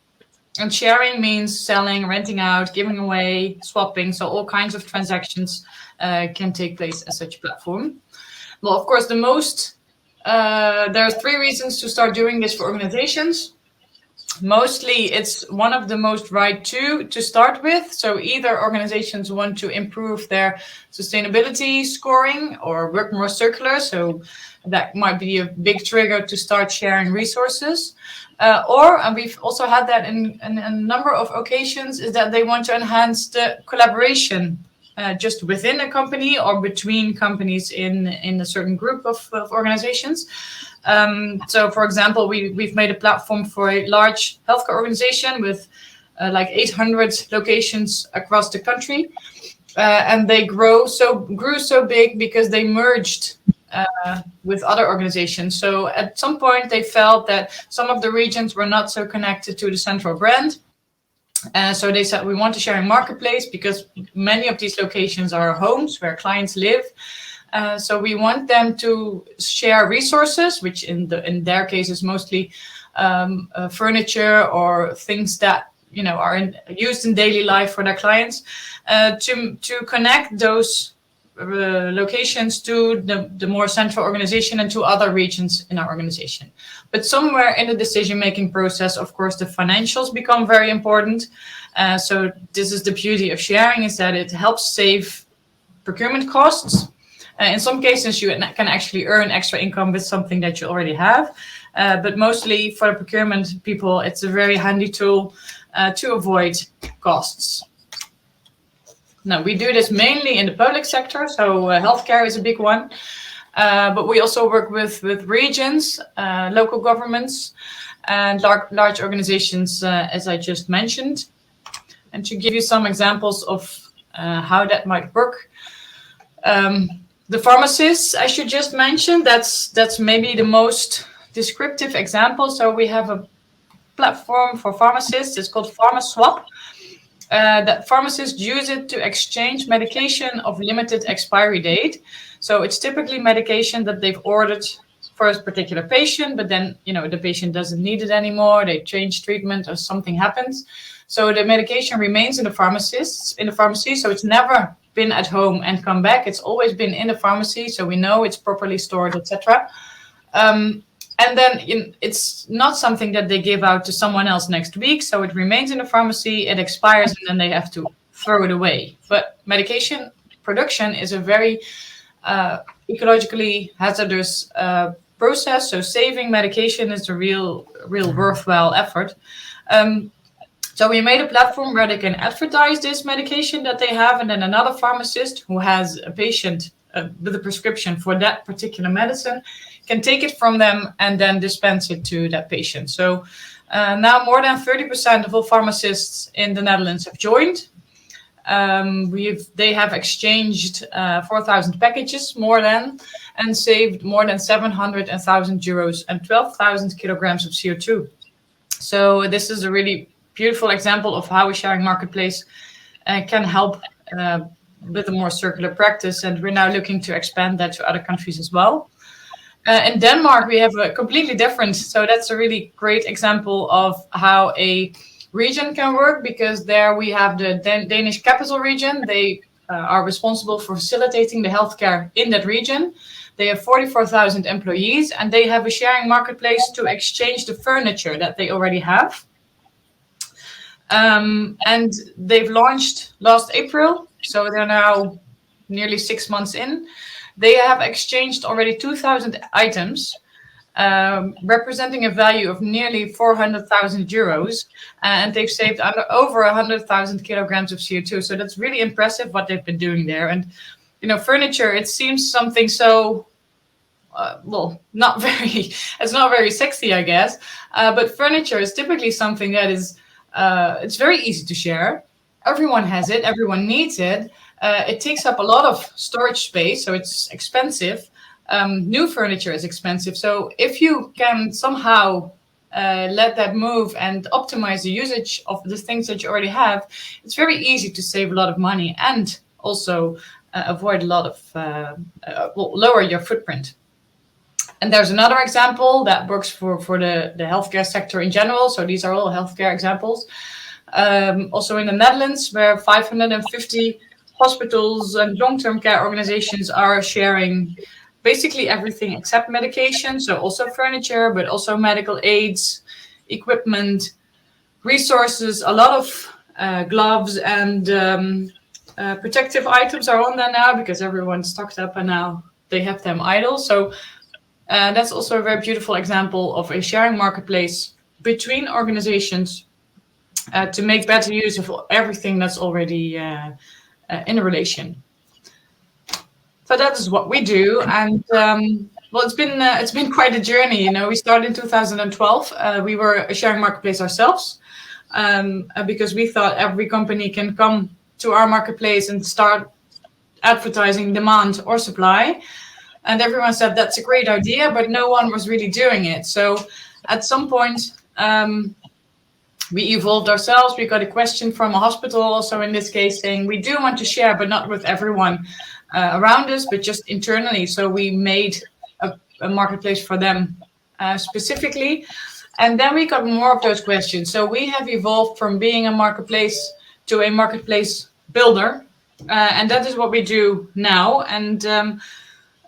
And sharing means selling, renting out, giving away, swapping. So all kinds of transactions can take place as such a platform. Well, of course, there are 3 reasons to start doing this for organizations. Mostly, it's one of the most right to start with. So either organizations want to improve their sustainability scoring or work more circular. So that might be a big trigger to start sharing resources. And we've also had that in a number of occasions, is that they want to enhance the collaboration just within a company or between companies in a certain group of organizations. So, for example, we've made a platform for a large healthcare organization with like 800 locations across the country. And they grew so big because they merged with other organizations. So at some point, they felt that some of the regions were not so connected to the central brand. So they said, we want to share a marketplace because many of these locations are homes where clients live. So we want them to share resources, which in their case is mostly furniture or things that are used in daily life for their clients, to connect those locations to the more central organization and to other regions in our organization. But somewhere in the decision-making process, of course, the financials become very important. So this is the beauty of sharing, is that it helps save procurement costs. In some cases, you can actually earn extra income with something that you already have. But mostly for the procurement people, it's a very handy tool to avoid costs. Now, we do this mainly in the public sector, so healthcare is a big one. But we also work with regions, local governments, and large organizations, as I just mentioned. And to give you some examples of how that might work, the pharmacists I should just mention, that's maybe the most descriptive example. So we have a platform for pharmacists. It's called PharmaSwap. That pharmacists use it to exchange medication of limited expiry date. So it's typically medication that they've ordered for a particular patient, but then the patient doesn't need it anymore. They change treatment or something happens. So the medication remains in the pharmacy. So it's never been at home and come back. It's always been in the pharmacy, so we know it's properly stored, etc. And then it's not something that they give out to someone else next week. So it remains in the pharmacy, it expires, and then they have to throw it away. But medication production is a very ecologically hazardous process. So saving medication is a real worthwhile effort. So we made a platform where they can advertise this medication that they have, and then another pharmacist who has a patient with a prescription for that particular medicine can take it from them and then dispense it to that patient. So now more than 30% of all pharmacists in the Netherlands have joined. They have exchanged 4,000 packages more than, and saved more than 700,000 euros and 12,000 kilograms of CO2. So this is a really beautiful example of how a sharing marketplace can help with a more circular practice, and we're now looking to expand that to other countries as well. In Denmark, we have a completely different, so that's a really great example of how a region can work, because there we have the Danish capital region. They are responsible for facilitating the healthcare in that region. They have 44,000 employees, and they have a sharing marketplace to exchange the furniture that they already have. And they've launched last April, so they're now nearly 6 months in. They have exchanged already 2,000 items, representing a value of nearly 400,000 euros, and they've saved over 100,000 kilograms of CO2. So that's really impressive what they've been doing there. And you know, furniture, it seems something so it's not very sexy, I guess. But furniture is typically something that is it's very easy to share. Everyone has it. Everyone needs it. It takes up a lot of storage space, so it's expensive. New furniture is expensive. So if you can somehow let that move and optimize the usage of the things that you already have, it's very easy to save a lot of money and also avoid a lot of lower your footprint. And there's another example that works for the healthcare sector in general. So these are all healthcare examples. Also in the Netherlands, where 550 hospitals and long-term care organizations are sharing basically everything except medication. So also furniture, but also medical aids, equipment, resources. A lot of gloves and protective items are on there now, because everyone's stocked up and now they have them idle. So that's also a very beautiful example of a sharing marketplace between organizations to make better use of everything that's already in a relation. So that is what we do, and well, it's been quite a journey. You know, we started in 2012. We were a sharing marketplace ourselves because we thought every company can come to our marketplace and start advertising demand or supply. And everyone said that's a great idea, but no one was really doing it. So at some point, we evolved ourselves. We got a question from a hospital, also in this case, saying we do want to share, but not with everyone around us, but just internally. So we made a marketplace for them specifically. And then we got more of those questions. So we have evolved from being a marketplace to a marketplace builder. And that is what we do now. And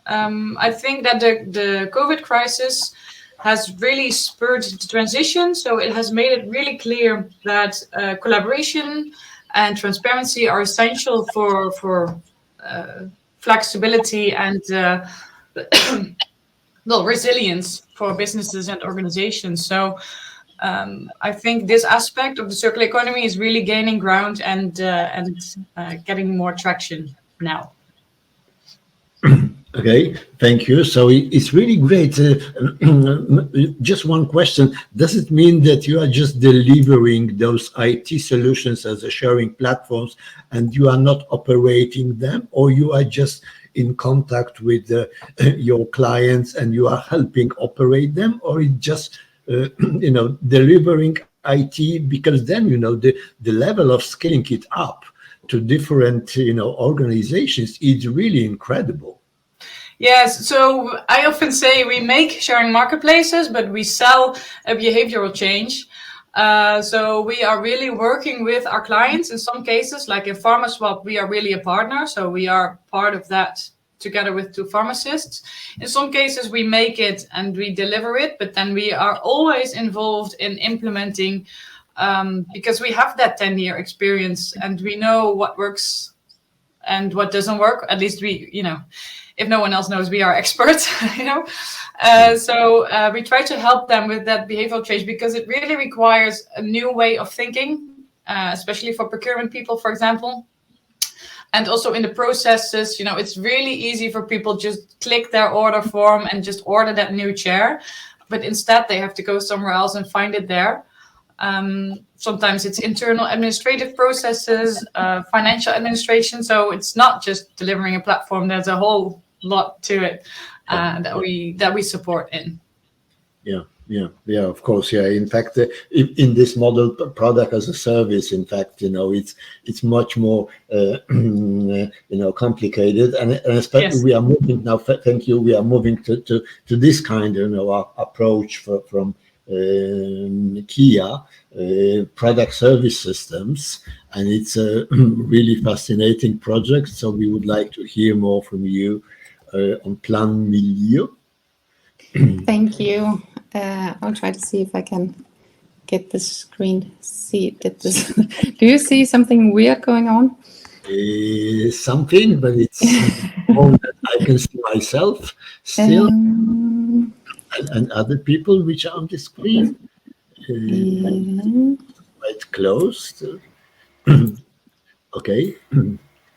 I think that the COVID crisis has really spurred the transition. So it has made it really clear that collaboration and transparency are essential for flexibility and resilience for businesses and organizations. So I think this aspect of the circular economy is really gaining ground and getting more traction now. Okay, thank you. So it's really great. Just one question. Does it mean that you are just delivering those IT solutions as a sharing platforms and you are not operating them, or you are just in contact with your clients and you are helping operate them, or it just, delivering IT, because then, the level of scaling it up to different, organizations is really incredible. Yes, so I often say we make sharing marketplaces, but we sell a behavioral change. So we are really working with our clients. In some cases, like in PharmaSwap, we are really a partner. So we are part of that together with two pharmacists. In some cases, we make it and we deliver it, but then we are always involved in implementing because we have that 10-year experience and we know what works and what doesn't work. At least we, if no one else knows, we are experts, So we try to help them with that behavioral change, because it really requires a new way of thinking, especially for procurement people, for example. And also in the processes, it's really easy for people just click their order form and just order that new chair. But instead, they have to go somewhere else and find it there. Sometimes it's internal administrative processes, financial administration. So it's not just delivering a platform. There's a whole lot to it that we support in. Yeah, of course. Yeah, in fact, in this model, product as a service, in fact, it's much more, complicated, and especially Yes. we are moving now. Thank you. We are moving to this kind of approach from Kia, product service systems, and it's a really fascinating project. So we would like to hear more from you on PlanMiljø. Thank you. I'll try to see if I can get the screen. Do you see something weird going on? Something, but it's more that I can see myself still, and other people which are on the screen. Quite close. Okay.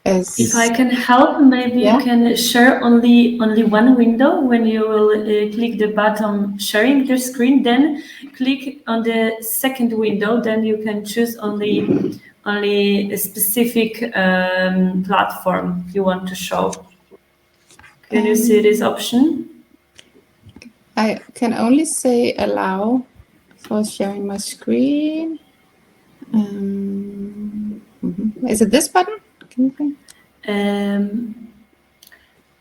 If I can help, maybe you can share only one window. When you will click the button sharing your screen, then click on the second window. Then you can choose only a specific platform you want to show. Can you see this option? I can only say allow for sharing my screen. Is it this button?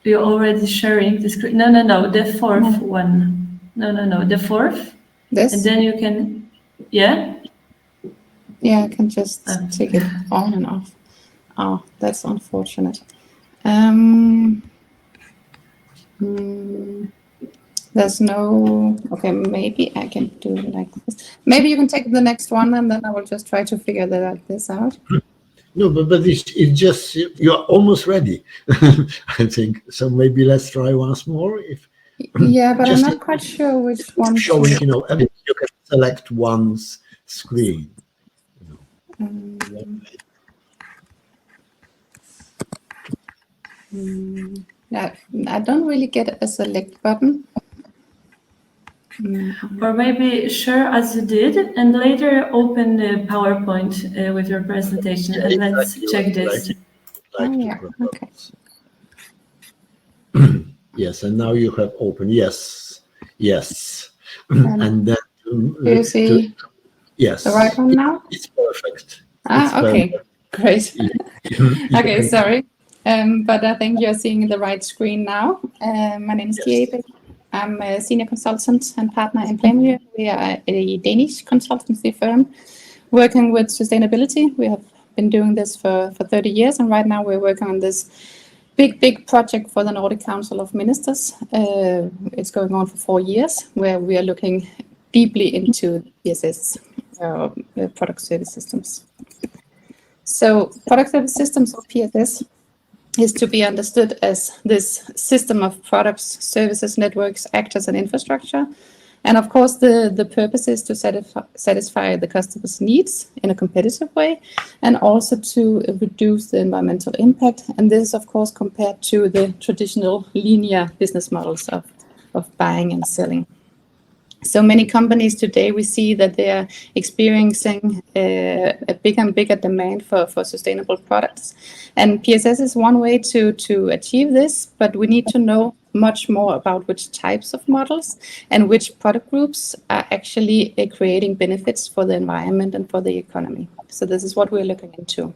You're already sharing the screen. No, the fourth one. No, the fourth. This? And then you can, Yeah, I can just take it on and off. Oh, that's unfortunate. There's no, okay, maybe I can do it like this. Maybe you can take the next one, and then I will just try to figure this out. No, but it's just, you're almost ready, I think. So maybe let's try once more. Yeah, but I'm not quite sure which one. Showing, you can select one's screen. Yeah, I don't really get a select button. Or maybe share as you did, and later open the PowerPoint with your presentation, and let's check this. Okay. Yes, and now you have opened. Yes. And then do you see yes, the right one now? It's perfect. Okay, perfect. Great. Okay, sorry. But I think you're seeing the right screen now. My name is Cyrkl. I'm a senior consultant and partner in PlanMiljø. We are a Danish consultancy firm working with sustainability. We have been doing this for 30 years, and right now we're working on this big project for the Nordic Council of Ministers. It's going on for 4 years, where we are looking deeply into PSS, product service systems. So product service systems, or PSS, is to be understood as this system of products, services, networks, actors, and infrastructure. And of course, the purpose is to satisfy the customer's needs in a competitive way, and also to reduce the environmental impact. And this is, of course, compared to the traditional linear business models of buying and selling. So many companies today, we see that they are experiencing a bigger and bigger demand for sustainable products. And PSS is one way to achieve this, but we need to know much more about which types of models and which product groups are actually creating benefits for the environment and for the economy. So this is what we're looking into.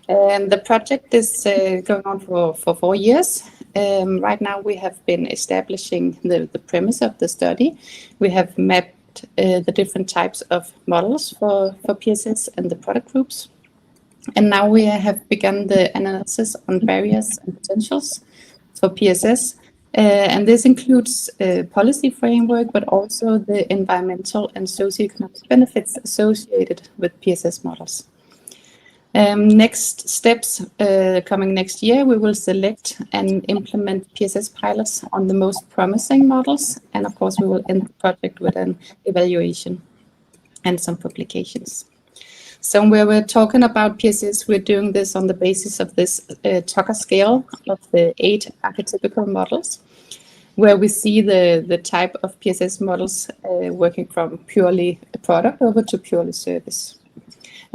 And the project is going on for 4 years. Right now we have been establishing the premise of the study. We have mapped the different types of models for PSS and the product groups. And now we have begun the analysis on barriers and potentials for PSS. And this includes policy framework, but also the environmental and socioeconomic benefits associated with PSS models. Next steps coming next year, we will select and implement PSS pilots on the most promising models. And of course, we will end the project with an evaluation and some publications. So where we're talking about PSS, we're doing this on the basis of this Tucker scale of the 8 archetypical models, where we see the type of PSS models working from purely a product over to purely service.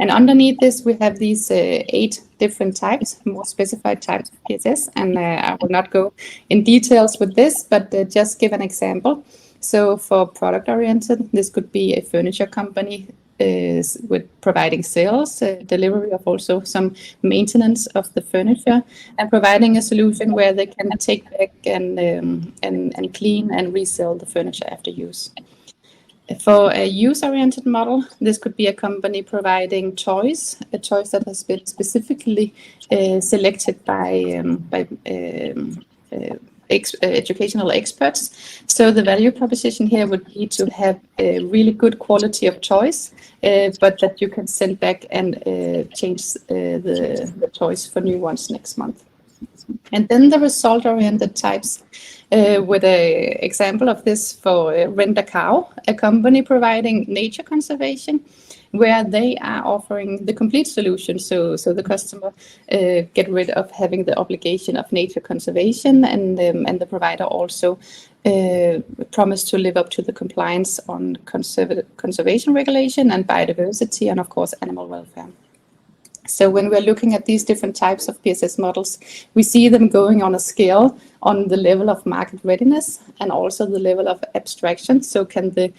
And underneath this, we have these 8 different types, more specified types of PSS. And I will not go in details with this, but just give an example. So for product-oriented, this could be a furniture company with providing sales, delivery of also some maintenance of the furniture, and providing a solution where they can take back and clean and resell the furniture after use. For a use-oriented model, this could be a company providing toys, a toys that has been specifically selected by educational experts. So the value proposition here would be to have a really good quality of toys, but that you can send back and change the toys for new ones next month. And then the result-oriented types, with an example of this for Rent a Cow, a company providing nature conservation, where they are offering the complete solution. So the customer get rid of having the obligation of nature conservation, and the provider also promise to live up to the compliance on conservation regulation and biodiversity, and of course animal welfare. So when we're looking at these different types of PSS models, we see them going on a scale on the level of market readiness and also the level of abstraction. So can the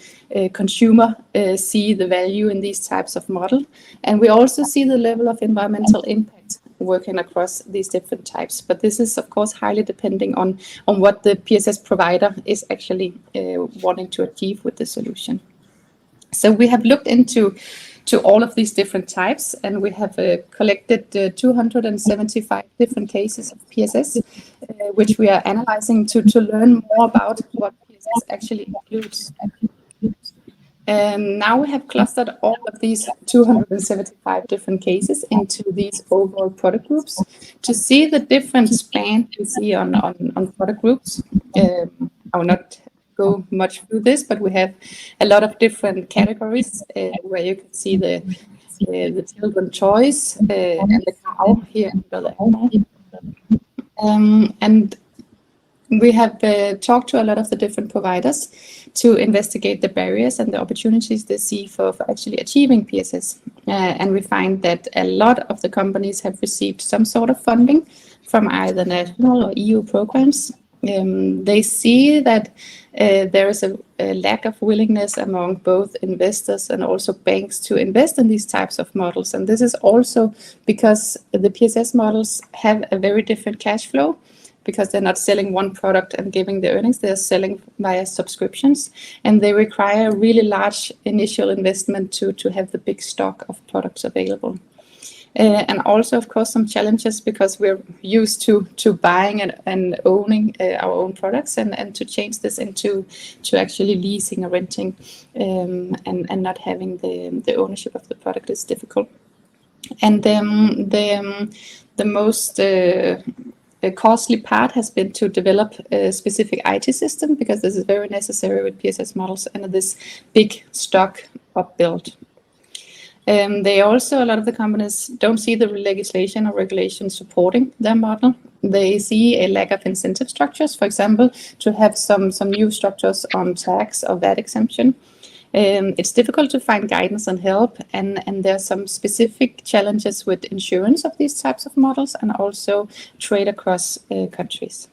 consumer see the value in these types of model? And we also see the level of environmental impact working across these different types. But this is, of course, highly depending on what the PSS provider is actually wanting to achieve with the solution. So we have looked into all of these different types, and we have collected 275 different cases of PSS, which we are analyzing to learn more about what PSS actually includes. And now we have clustered all of these 275 different cases into these overall product groups to see the different span we see on product groups. I will not go much through this, but we have a lot of different categories where you can see the children toys and the cow here under the animal. And we have talked to a lot of the different providers to investigate the barriers and the opportunities they see for actually achieving PSS. And we find that a lot of the companies have received some sort of funding from either national or EU programs. They see that there is a lack of willingness among both investors and also banks to invest in these types of models. And this is also because the PSS models have a very different cash flow, because they're not selling one product and giving the earnings, they're selling via subscriptions, and they require a really large initial investment to have the big stock of products available. And also, of course, some challenges because we're used to buying and owning our own products, and to change this into actually leasing or renting and not having the ownership of the product is difficult. And the most costly part has been to develop a specific IT system, because this is very necessary with PSS models and this big stock of build. They also, a lot of the companies don't see the legislation or regulation supporting their model. They see a lack of incentive structures, for example, to have some new structures on tax or VAT exemption. It's difficult to find guidance and help, and there are some specific challenges with insurance of these types of models and also trade across countries.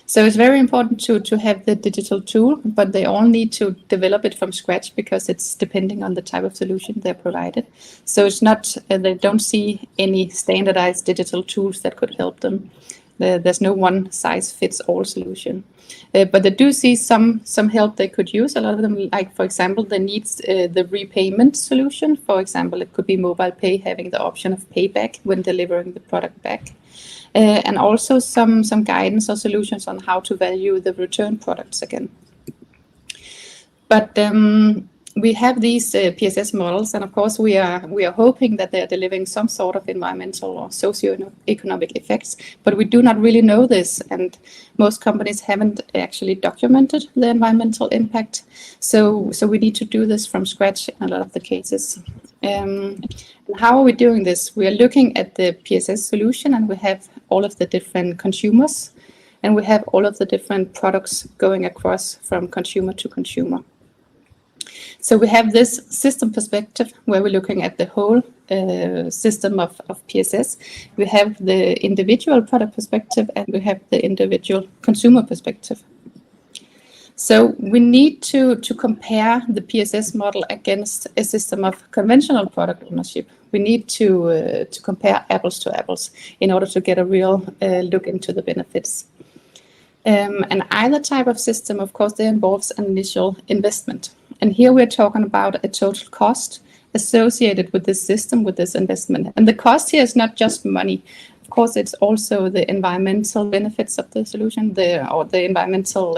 So it's very important to have the digital tool, but they all need to develop it from scratch because it's depending on the type of solution they're provided. So it's not, they don't see any standardized digital tools that could help them. There's no one size fits all solution. But they do see some help they could use. A lot of them, like, for example, they need the repayment solution. For example, it could be mobile pay, having the option of payback when delivering the product back. And also some guidance or solutions on how to value the return products again. But we have these PSS models, and of course we are hoping that they are delivering some sort of environmental or socio-economic effects, but we do not really know this, and most companies haven't actually documented the environmental impact. So we need to do this from scratch in a lot of the cases. And how are we doing this? We are looking at the PSS solution, and we have all of the different consumers, and we have all of the different products going across from consumer to consumer. So we have this system perspective where we're looking at the whole system of PSS. We have the individual product perspective, and we have the individual consumer perspective. So we need to compare the PSS model against a system of conventional product ownership. We need to compare apples to apples in order to get a real look into the benefits. And either type of system, of course, that involves an initial investment. And here we're talking about a total cost associated with this system, with this investment. And the cost here is not just money. Of course, it's also the environmental benefits of the solution, the environmental,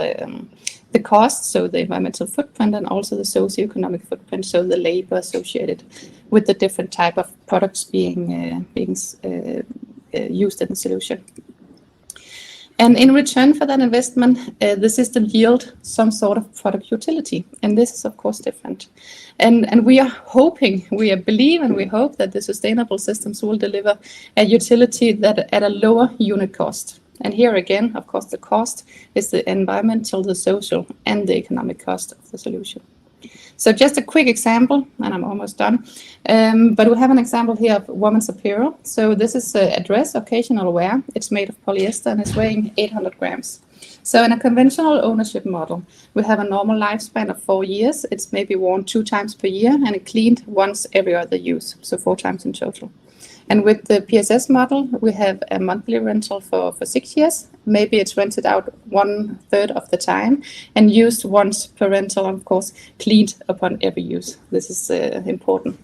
the cost, so the environmental footprint, and also the socioeconomic footprint, so the labor associated with the different type of products being used in the solution. And in return for that investment, the system yield some sort of product utility. And this is, of course, different. And we are hoping, we believe and we hope that the sustainable systems will deliver a utility that at a lower unit cost. And here again, of course, the cost is the environmental, the social, and the economic cost of the solution. So just a quick example, and I'm almost done. But we have an example here of women's apparel. So this is a dress, occasional wear. It's made of polyester and it's weighing 800 grams. So in a conventional ownership model, we have a normal lifespan of 4 years. It's maybe worn 2 times per year and cleaned once every other use, so 4 times in total. And with the PSS model, we have a monthly rental for 6 years. Maybe it's rented out 1/3 of the time and used once per rental, of course, cleaned upon every use. This is important.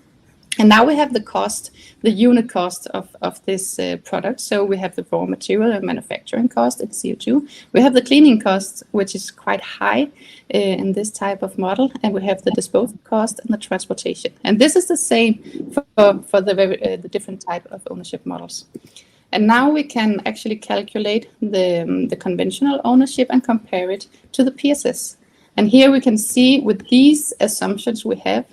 And now we have the cost, the unit cost of this product. So we have the raw material and manufacturing cost, it's CO2. We have the cleaning cost, which is quite high in this type of model. And we have the disposal cost and the transportation. And this is the same for the different type of ownership models. And now we can actually calculate the conventional ownership and compare it to the PSS. And here we can see with these assumptions we have,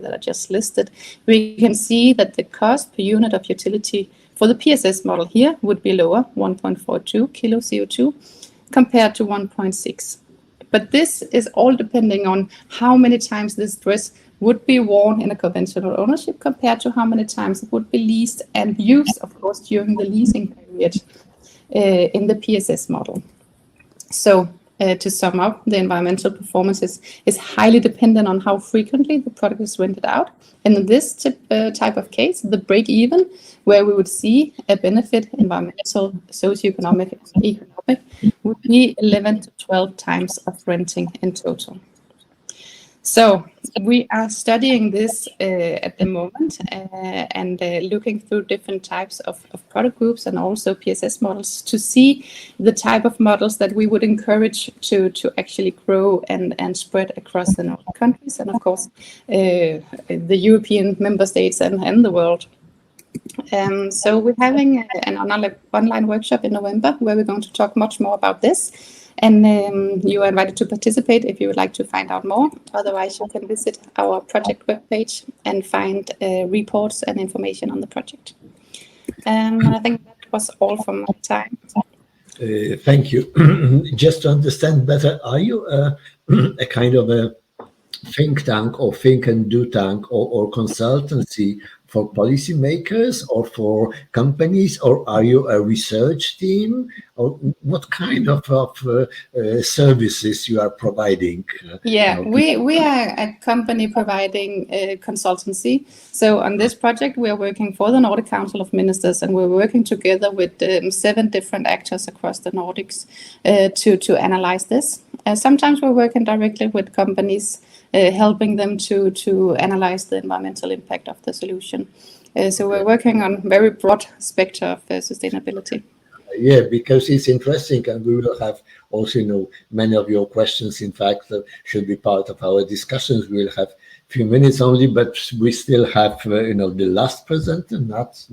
that are just listed, we can see that the cost per unit of utility for the PSS model here would be lower, 1.42 kilo CO2 compared to 1.6. But this is all depending on how many times this dress would be worn in a conventional ownership compared to how many times it would be leased and used, of course, during the leasing period in the PSS model. So to sum up, the environmental performance is highly dependent on how frequently the product is rented out. And in this type of case, the break-even, where we would see a benefit, environmental, socioeconomic, and economic, would be 11 to 12 times of renting in total. So we are studying this at the moment and looking through different types of product groups and also PSS models to see the type of models that we would encourage to actually grow and spread across the Nordic countries and, of course, the European member states and the world. So we're having an online workshop in November where we're going to talk much more about this. And you are invited to participate if you would like to find out more. Otherwise, you can visit our project webpage and find reports and information on the project. I think that was all from my time. Thank you. Just to understand better, are you a kind of a think tank or think and do tank or consultancy for policymakers or for companies, or are you a research team, or what kind of services you are providing? Yeah, we are a company providing consultancy. So on this project, we are working for the Nordic Council of Ministers, and we're working together with 7 different actors across the Nordics to analyze this. Sometimes we're working directly with companies, helping them to analyze the environmental impact of the solution. So we're working on very broad spectrum of sustainability. Yeah, because it's interesting, and we will have also, many of your questions, in fact, should be part of our discussions. We'll have a few minutes only, but we still have, the last presenter, not,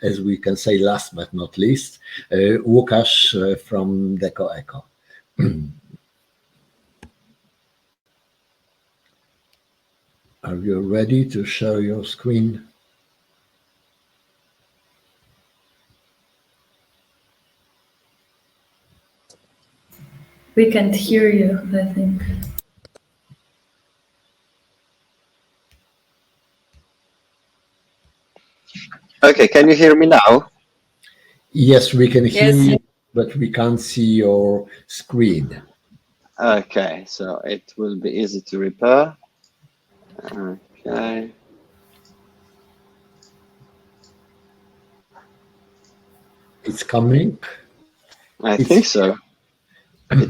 as we can say, last but not least, Łukasz from DekoEko. Are you ready to share your screen? We can't hear you, I think. Okay, can you hear me now? Yes, we can hear Yes. you, but we can't see your screen. Okay, so it will be easy to repair. Okay. It's coming. I think so.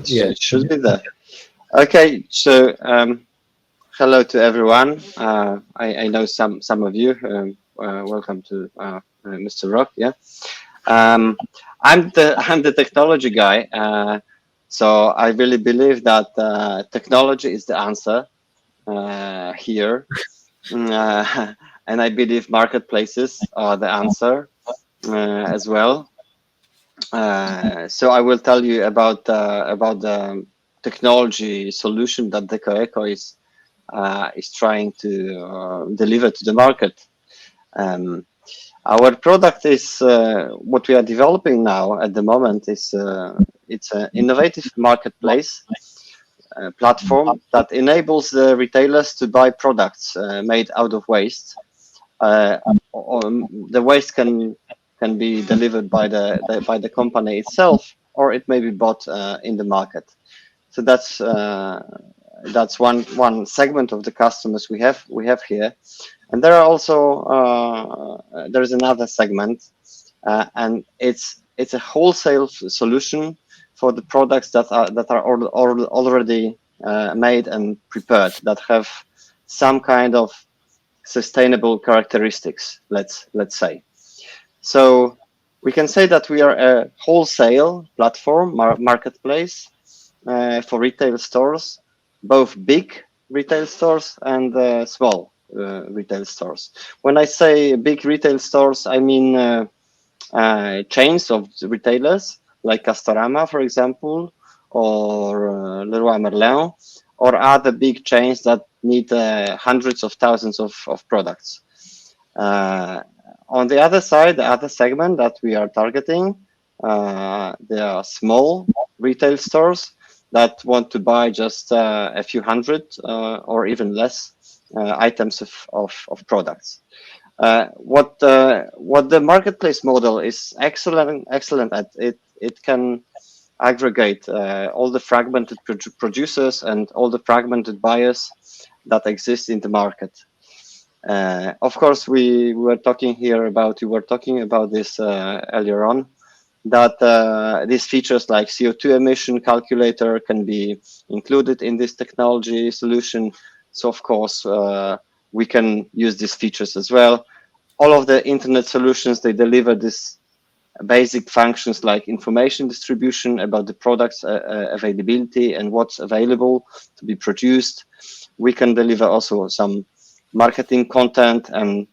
Yeah. It should be there. Okay, so hello to everyone. I know some of you. Welcome to Mr. Rock. Yeah, I'm the technology guy. So I really believe that technology is the answer here, and I believe marketplaces are the answer as well. So I will tell you about the technology solution that DekoEko is trying to deliver to the market. Our product is what we are developing now at the moment is it's an innovative marketplace platform that enables the retailers to buy products made out of waste. The waste can be delivered by the company itself, or it may be bought in the market. So that's one segment of the customers we have here, and there are also there's another segment, and it's a wholesale solution for the products that are already made and prepared, that have some kind of sustainable characteristics, let's say. So we can say that we are a wholesale platform, marketplace for retail stores, both big retail stores and small retail stores. When I say big retail stores, I mean chains of retailers like Castorama, for example, or Leroy Merlin, or other big chains that need hundreds of thousands of products. On the other side, the other segment that we are targeting, there are small retail stores that want to buy just a few hundred or even less items of products. What the marketplace model is excellent at, it can aggregate all the fragmented producers and all the fragmented buyers that exist in the market. Of course, we were talking about this earlier on, that these features like CO2 emission calculator can be included in this technology solution. So of course, we can use these features as well. All of the internet solutions, they deliver this basic functions like information distribution about the product's availability and what's available to be produced. We can deliver also some marketing content and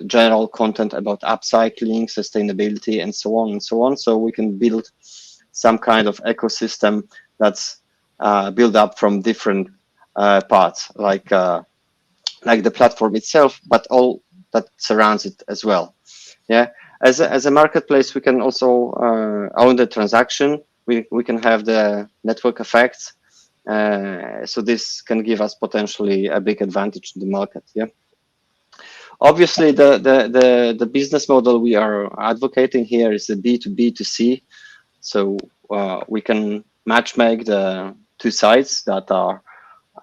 general content about upcycling, sustainability, and so on and so on. So we can build some kind of ecosystem that's built up from different parts, like the platform itself, but all that surrounds it as well. Yeah, as a marketplace, we can also own the transaction. We can have the network effects. So this can give us potentially a big advantage in the market. Yeah. Obviously, the business model we are advocating here is the B2B2C. So we can matchmake the two sides that are.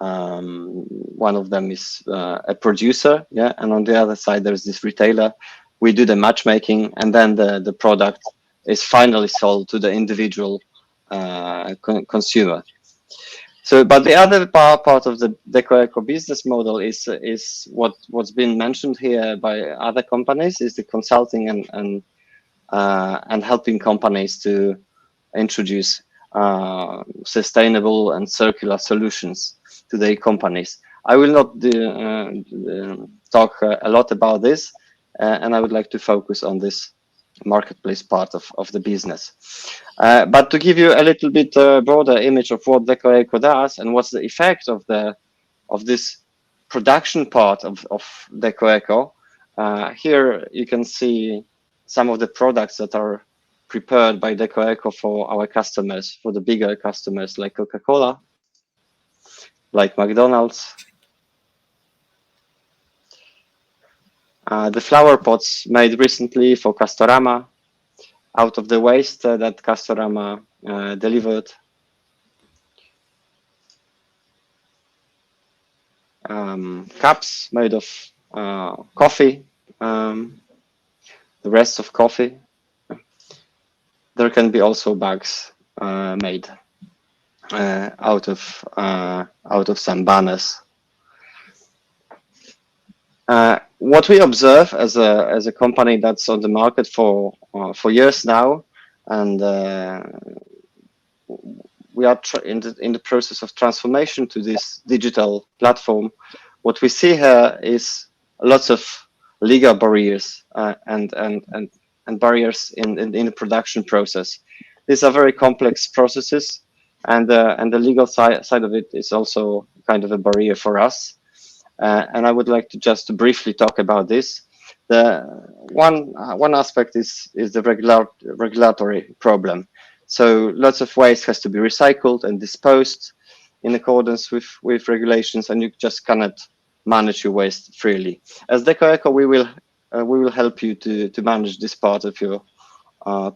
One of them is a producer, yeah, and on the other side there's this retailer. We do the matchmaking, and then the product is finally sold to the individual consumer. So, but the other part of the DekoEko business model is what's been mentioned here by other companies, is the consulting and and helping companies to introduce sustainable and circular solutions to their companies. I will not talk a lot about this, and I would like to focus on this marketplace part of the business. But to give you a little bit broader image of what DekoEko does and what's the effect of this production part of DekoEko, here you can see some of the products that are prepared by DekoEko for our customers, for the bigger customers like Coca-Cola, like McDonald's. The flower pots made recently for Castorama, out of the waste that Castorama delivered. Cups made of coffee, the rest of coffee. There can be also bags made out of some banners. What we observe as a company that's on the market for years now, and we are in the process of transformation to this digital platform. What we see here is lots of legal barriers and barriers in the production process. These are very complex processes, and the legal side of it is also kind of a barrier for us. And I would like to just briefly talk about this. The one aspect is the regulatory problem. So lots of waste has to be recycled and disposed in accordance with regulations, and you just cannot manage your waste freely. As DekoEko, we will help you to manage this part of your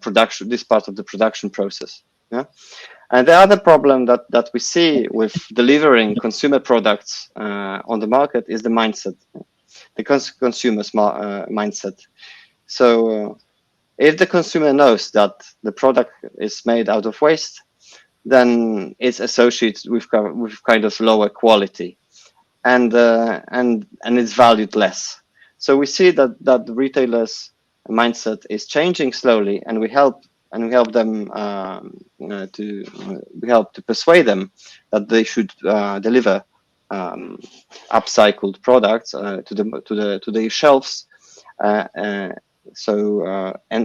production, this part of the production process. Yeah. And the other problem that we see with delivering consumer products on the market is the mindset, the consumer's mindset. So if the consumer knows that the product is made out of waste, then it's associated with kind of lower quality, and it's valued less. So we see that the retailers' mindset is changing slowly, and we help them to persuade them that they should deliver upcycled products to their shelves. And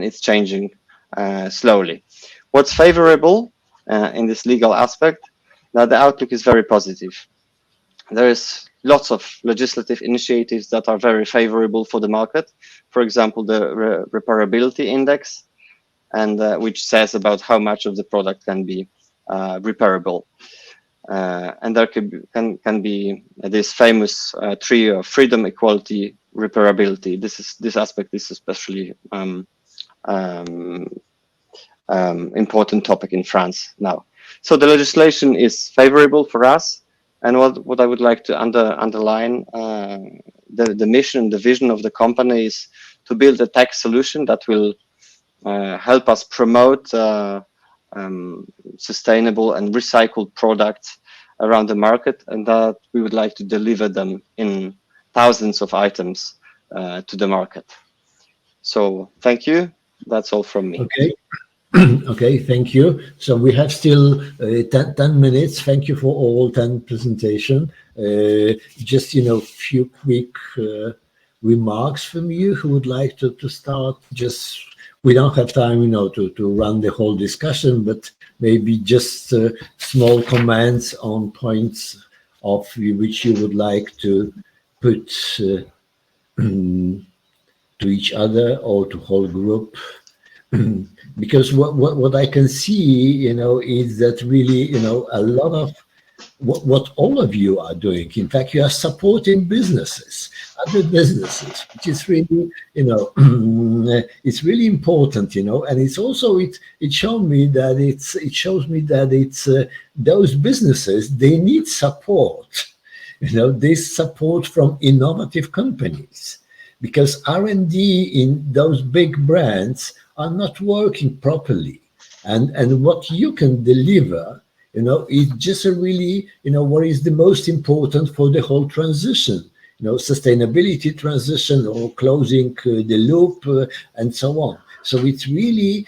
it's changing slowly. What's favorable in this legal aspect, that the outlook is very positive. There is lots of legislative initiatives that are very favorable for the market. For example, the repairability index, and which says about how much of the product can be repairable. And there can be this famous trio of freedom, equality, repairability. This aspect is especially important topic in France now. So the legislation is favorable for us, and what I would like to underline, the mission, the vision of the company is to build a tech solution that will help us promote sustainable and recycled products around the market, and that we would like to deliver them in thousands of items to the market. So thank you. That's all from me. Okay. Okay, thank you. So we have still 10 minutes. Thank you for all 10 presentation. Just, few quick remarks from you who would like to start. Just, we don't have time, to run the whole discussion, but maybe just small comments on points of which you would like to put to each other or to whole group. Because what I can see, is that really, a lot of what all of you are doing. In fact, you are supporting businesses, other businesses, which is really, it's really important, and it's also it shows me that it's those businesses, they need support, this support from innovative companies, because R&D in those big brands are not working properly, and what you can deliver, is just a really, what is the most important for the whole transition, sustainability transition or closing the loop and so on. So it's really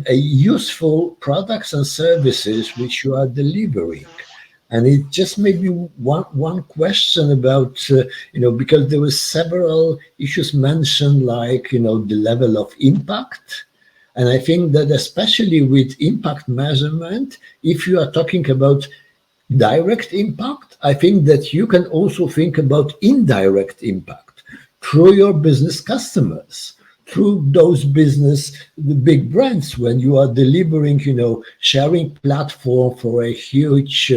a useful products and services which you are delivering. And it just made me one question about, because there were several issues mentioned, like, the level of impact. And I think that especially with impact measurement, if you are talking about direct impact, I think that you can also think about indirect impact through your business customers, through those the big brands. When you are delivering, sharing platform for a huge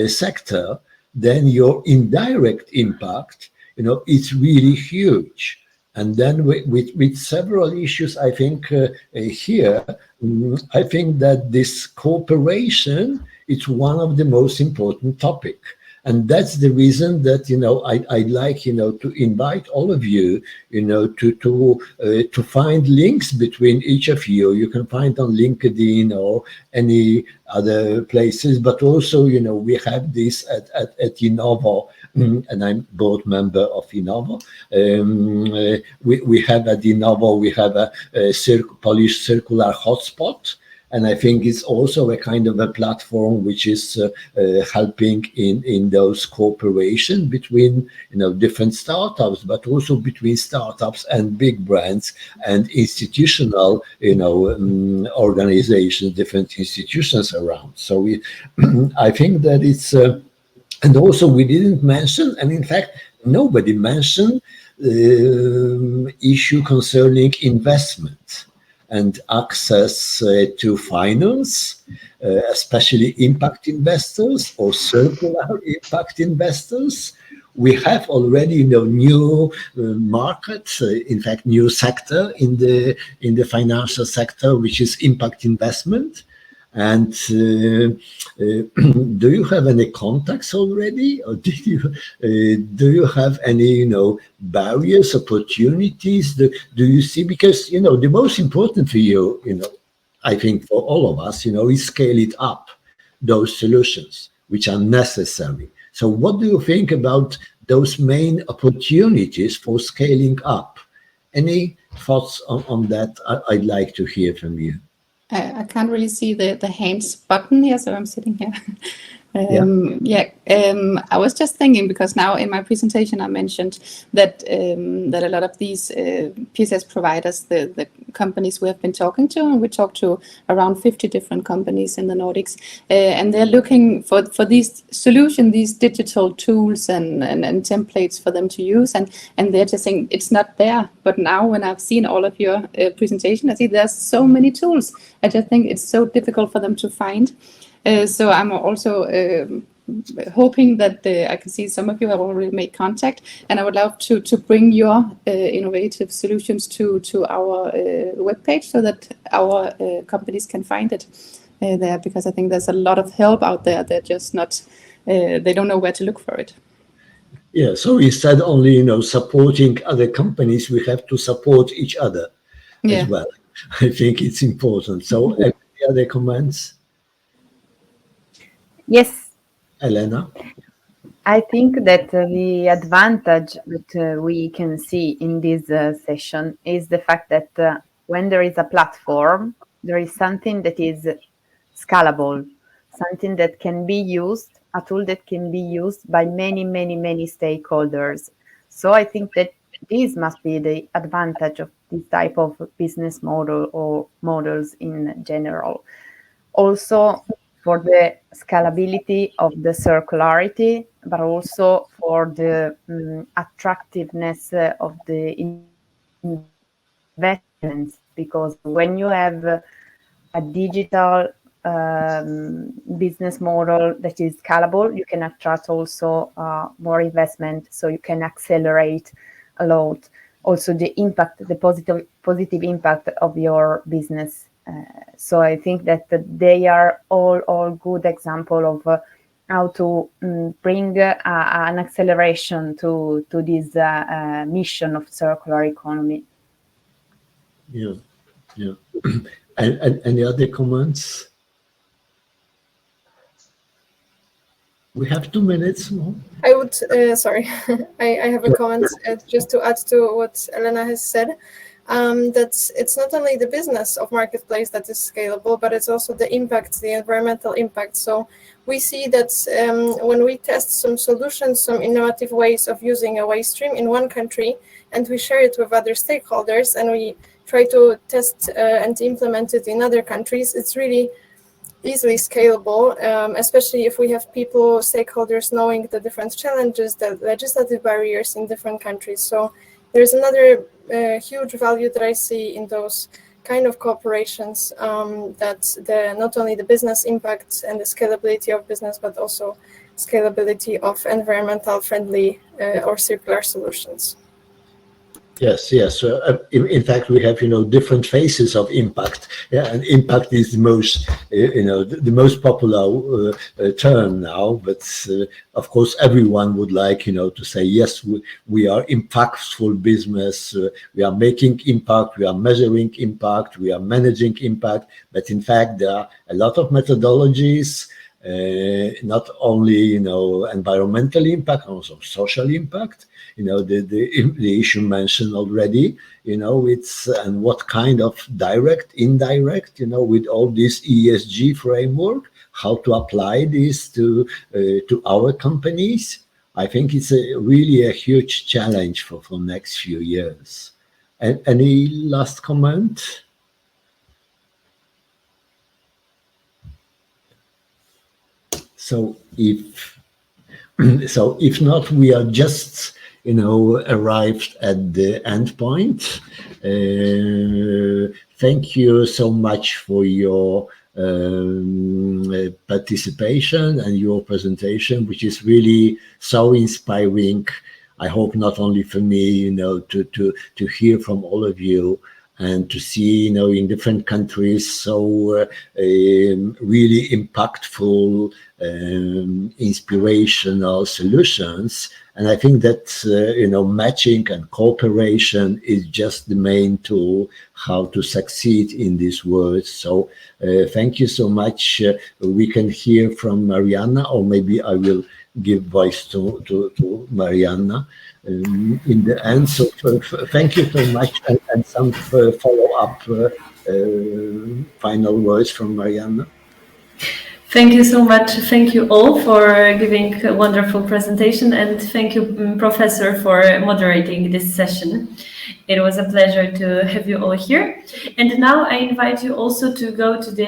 sector, then your indirect impact, it's really huge. And then with several issues, I think here, I think that this cooperation is one of the most important topic. And that's the reason that, I'd like, to invite all of you, to find links between each of you. You can find on LinkedIn or any other places, but also, we have this at Innovo, and I'm board member of Innovo. We have at Innovo, we have a Polish circular hotspot. And I think it's also a kind of a platform which is helping in those cooperation between, different startups, but also between startups and big brands and institutional, organizations, different institutions around. So I think that it's, and also we didn't mention, and in fact, nobody mentioned issue concerning investment and access to finance, especially impact investors or circular impact investors. We have already new market, in fact, new sector in the financial sector, which is impact investment. And do you have any contacts already, or do you have any barriers, opportunities? Do you see? Because the most important for you, I think for all of us, is scale it up, those solutions which are necessary. So what do you think about those main opportunities for scaling up? Any thoughts on that? I'd like to hear from you. I can't really see the hands button here, so I'm sitting here. I was just thinking, because now in my presentation I mentioned that that a lot of these PSS providers, the companies we have been talking to, and we talked to around 50 different companies in the Nordics, and they're looking for these solutions, these digital tools and templates for them to use, and they're just saying it's not there. But now when I've seen all of your presentation, I see there's so many tools. I just think it's so difficult for them to find. So I'm also hoping that I can see some of you have already made contact, and I would love to bring your innovative solutions to our webpage so that our companies can find it there, because I think there's a lot of help out there. They're just not, they don't know where to look for it. Yeah, so instead only, supporting other companies, we have to support each other as well. I think it's important. So any other comments? Yes. Elena? I think that the advantage that we can see in this session is the fact that when there is a platform, there is something that is scalable, something that can be used, a tool that can be used by many, many, many stakeholders. So I think that this must be the advantage of this type of business model or models in general. Also, for the scalability of the circularity, but also for the attractiveness of the investments, because when you have a digital business model that is scalable, you can attract also more investment, so you can accelerate a lot. Also the impact, the positive impact of your business. So I think that they are all good example of how to bring an acceleration to this mission of circular economy. Yeah. And any other comments? We have 2 minutes more. I would, sorry, I have a comment just to add to what Elena has said. that it's not only the business of marketplace that is scalable, but it's also the impact, the environmental impact. So we see that when we test some solutions, some innovative ways of using a waste stream in one country, and we share it with other stakeholders, and we try to test and implement it in other countries, it's really easily scalable, especially if we have people, stakeholders, knowing the different challenges, the legislative barriers in different countries. So there's another huge value that I see in those kind of cooperations, that not only the business impact and the scalability of business, but also scalability of environmental friendly or circular solutions. Yes, yes. In fact, we have, different phases of impact. Yeah, and impact is the most, the most popular term now. But of course, everyone would like, to say, yes, we are impactful business. We are making impact. We are measuring impact. We are managing impact. But in fact, there are a lot of methodologies. Not only environmental impact, also social impact. The issue mentioned already. It's and what kind of direct, indirect. With all this ESG framework, how to apply this to our companies. I think it's really a huge challenge for next few years. And any last comment? So if not, we are just arrived at the end point. Thank you so much for your participation and your presentation, which is really so inspiring. I hope not only for me, to hear from all of you and to see, in different countries, so really impactful, inspirational solutions. And I think that, matching and cooperation is just the main tool how to succeed in this world. So thank you so much. We can hear from Mariana, or maybe I will give voice to Mariana in the end. So thank you so much, and some follow-up final words from Mariana. Thank you so much. Thank you all for giving a wonderful presentation, and thank you, Professor, for moderating this session. It was a pleasure to have you all here. And now I invite you also to go to the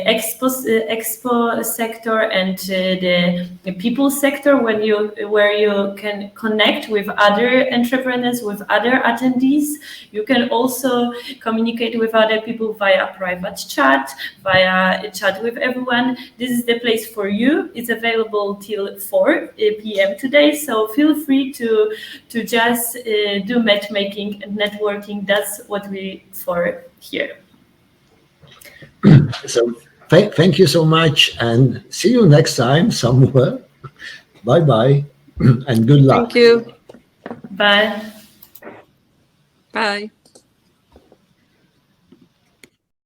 expo sector and the people sector, where you can connect with other entrepreneurs, with other attendees. You can also communicate with other people via private chat, via a chat with everyone. This is the place for you. It's available till 4 p.m. today, so feel free to just do matchmaking and networking. That's what we for here. So thank you so much, and see you next time somewhere. Bye-bye, and good luck. Thank you. Bye. Bye.